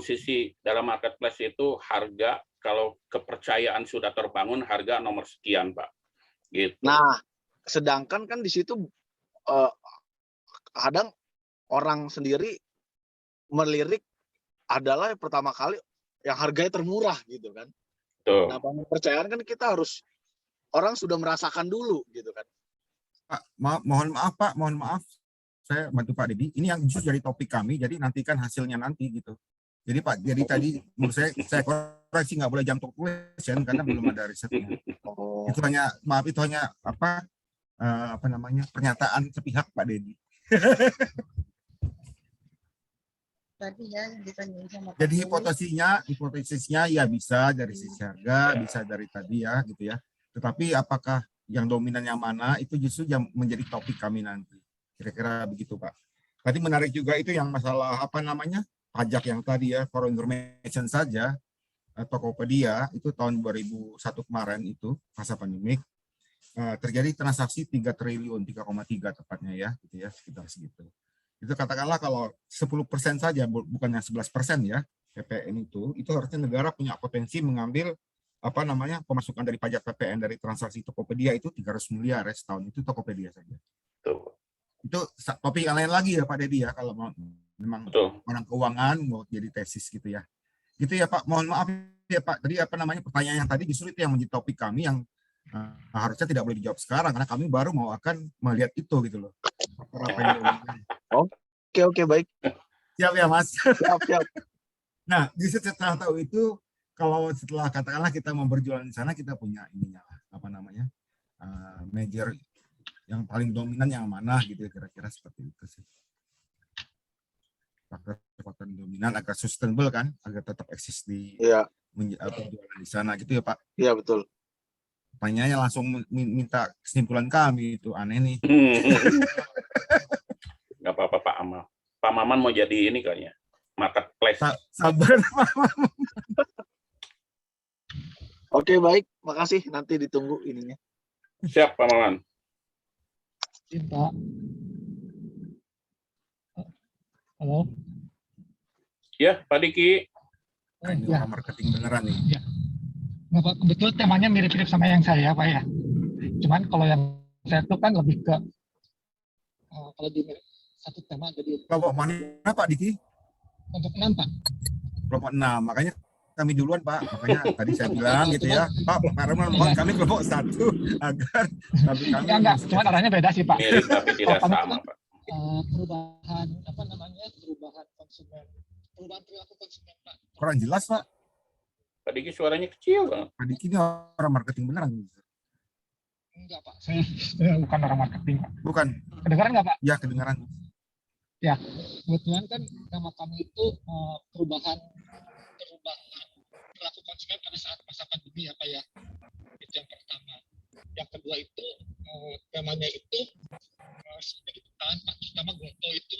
marketplace itu harga, kalau kepercayaan sudah terbangun, harga nomor sekian Pak. Gitu. Nah, sedangkan kan di situ kadang orang sendiri melirik adalah yang pertama kali yang harganya termurah gitu kan. Tuh. Nah, bangun kepercayaan kan kita harus orang sudah merasakan dulu gitu kan. Pak, mohon maaf Pak, mohon maaf. Saya bantu Pak Dedi. Ini yang justru jadi topik kami, jadi nantikan hasilnya nanti gitu. Jadi Pak, jadi tadi menurut saya koreksi nggak boleh jam calculation karena belum ada risetnya. Itu hanya pernyataan sepihak Pak Dedi. Jadi hipotesisnya ya bisa dari sisi harga, bisa dari tadi ya gitu ya. Tetapi apakah yang dominan yang mana itu justru yang menjadi topik kami nanti. Kira-kira begitu Pak. Tadi menarik juga itu yang masalah pajak yang tadi ya, for information saja. Tokopedia itu tahun 2001 kemarin itu masa pandemik terjadi transaksi 3 triliun, 3,3 tepatnya ya, gitu ya, sekitar segitu. Itu katakanlah kalau 10% saja, bukannya 11% ya, PPN itu harusnya negara punya potensi mengambil apa namanya pemasukan dari pajak PPN dari transaksi Tokopedia itu 300 miliar ya setahun, itu Tokopedia saja. Betul. Itu topik yang lain lagi ya Pak Dedi ya, kalau memang orang keuangan mau jadi tesis gitu ya. Gitu ya Pak, mohon maaf ya Pak, tadi apa namanya pertanyaan yang tadi justru itu yang menjadi topik kami yang harusnya tidak boleh dijawab sekarang karena kami baru mau akan melihat itu gitu loh. Oke, baik. Siap ya Mas. Siap. Nah, setelah tahu itu, kalau setelah katakanlah kita mau berjualan di sana, kita punya ininya apa namanya major yang paling dominan yang mana gitu kira-kira seperti itu sih. Faktor dominan agar sustainable kan, agar tetap eksis di penjualan di sana gitu ya Pak. Iya betul. Pertanyaannya langsung minta kesimpulan kami, itu aneh nih. Nggak apa-apa Pak Amal. Pak Maman mau jadi ini kayaknya marketplace. Sabar Pak. Oke, baik, makasih. Nanti ditunggu ininya. Siap Pak Maman. Pak. Halo. Ya, Pak Diki. Ini ya. Marketing beneran nih. Ya. Nah, Pak, kebetulan temanya mirip-mirip sama yang saya, Pak ya. Cuman kalau yang saya itu kan lebih ke kalau di satu tema jadi kelompok mana Pak Diki? Kelompok 6 Pak. Kelompok 6, makanya kami duluan Pak. Makanya tadi saya bilang gitu ya, Pak Remon mohon kami kelompok 1 agar tapi kami enggak, cuman arahnya beda sih Pak. Mirip tapi tidak sama Pak. Perubahan apa namanya? Perubahan konsumen. Perubahan perilaku konsumen Pak. Kurang jelas Pak. Pak Diki suaranya kecil banget. Pak Diki ini orang marketing beneran. Enggak Pak, saya bukan orang marketing Pak. Bukan. Kedengaran nggak Pak? Ya kedengaran. Ya, kebetulan kan nama kami itu perubahan perilaku konsumen pada saat masa pandemi ya Pak ya. Itu yang pertama. Yang kedua itu temanya itu sebagai perusahaan Pak, terutama Goto itu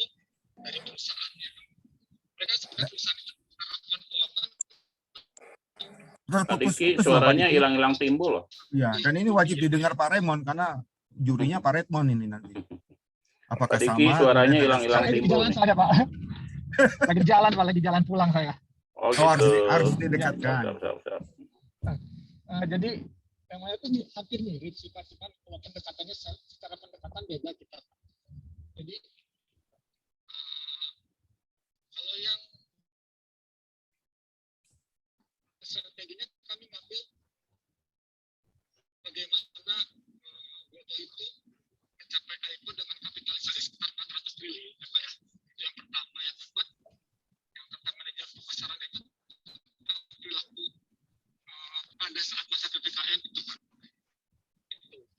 dari perusahaannya. Mereka sebenarnya perusahaan itu melakukan keuangan. Pak Diki suaranya hilang-hilang timbul loh. Ya, dan ini wajib didengar Pak Remon karena jurinya Pak Redmond ini nanti. Apakah Pak Diki sama? suaranya hilang-hilang Lagi di timbul. jalan saya Pak. Lagi jalan Pak, lagi jalan pulang saya. Oh gitu. Harus didekatkan. Jadi temanya itu hampir mirip sih Pak, cuman kalau pendekatannya secara pendekatan beda kita. Jadi kalau yang strateginya kami ngambil bagaimana Goto itu mencapai IPO dengan kapitalisasi sekitar 400 triliun ya Pak ya. Itu yang pertama. Yang kedua, yang tentang manajemen pemasaran itu perilaku pada saat masa PPKM itu Pak.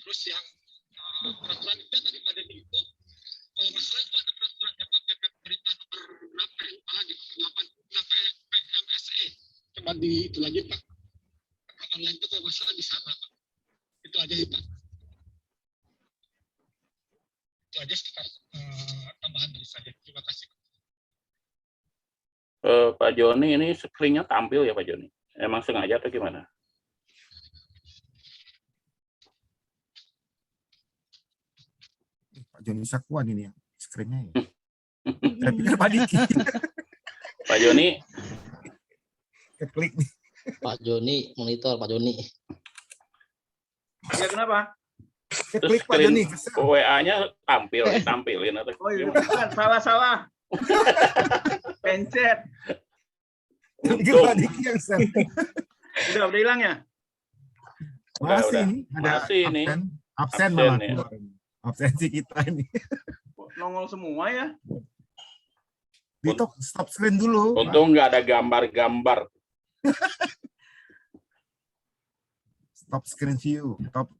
Terus yang peraturan itu tadi pandemi itu, kalau nggak salah itu ada peraturannya Pak, PP Perintah nomor berapa ya? Lagi 8 PMSE. Coba di itu lagi Pak. Online itu kalau nggak salah di sana Pak. Itu aja ya Pak. Itu aja sekitar tambahan dari saya. Terima kasih. Pak Joni ini screen-nya tampil ya Pak Joni? Emang sengaja atau gimana? Pak Joni Sakuan ini yang screen-nya ya. Saya pikir Pak Diki. Pak Joni. Keklik nih. Pak Joni, monitor Pak Joni. Ya kenapa? Terus screen WA-nya tampilin atau oh iya, salah. Pencet. Pak Diki yang send. Udah hilang ya? Masih ini. Absen malah keluar. Absensi kita ini. Nongol semua ya? Di stop screen dulu. Untung nggak ada gambar-gambar. Stop screen view. Stop.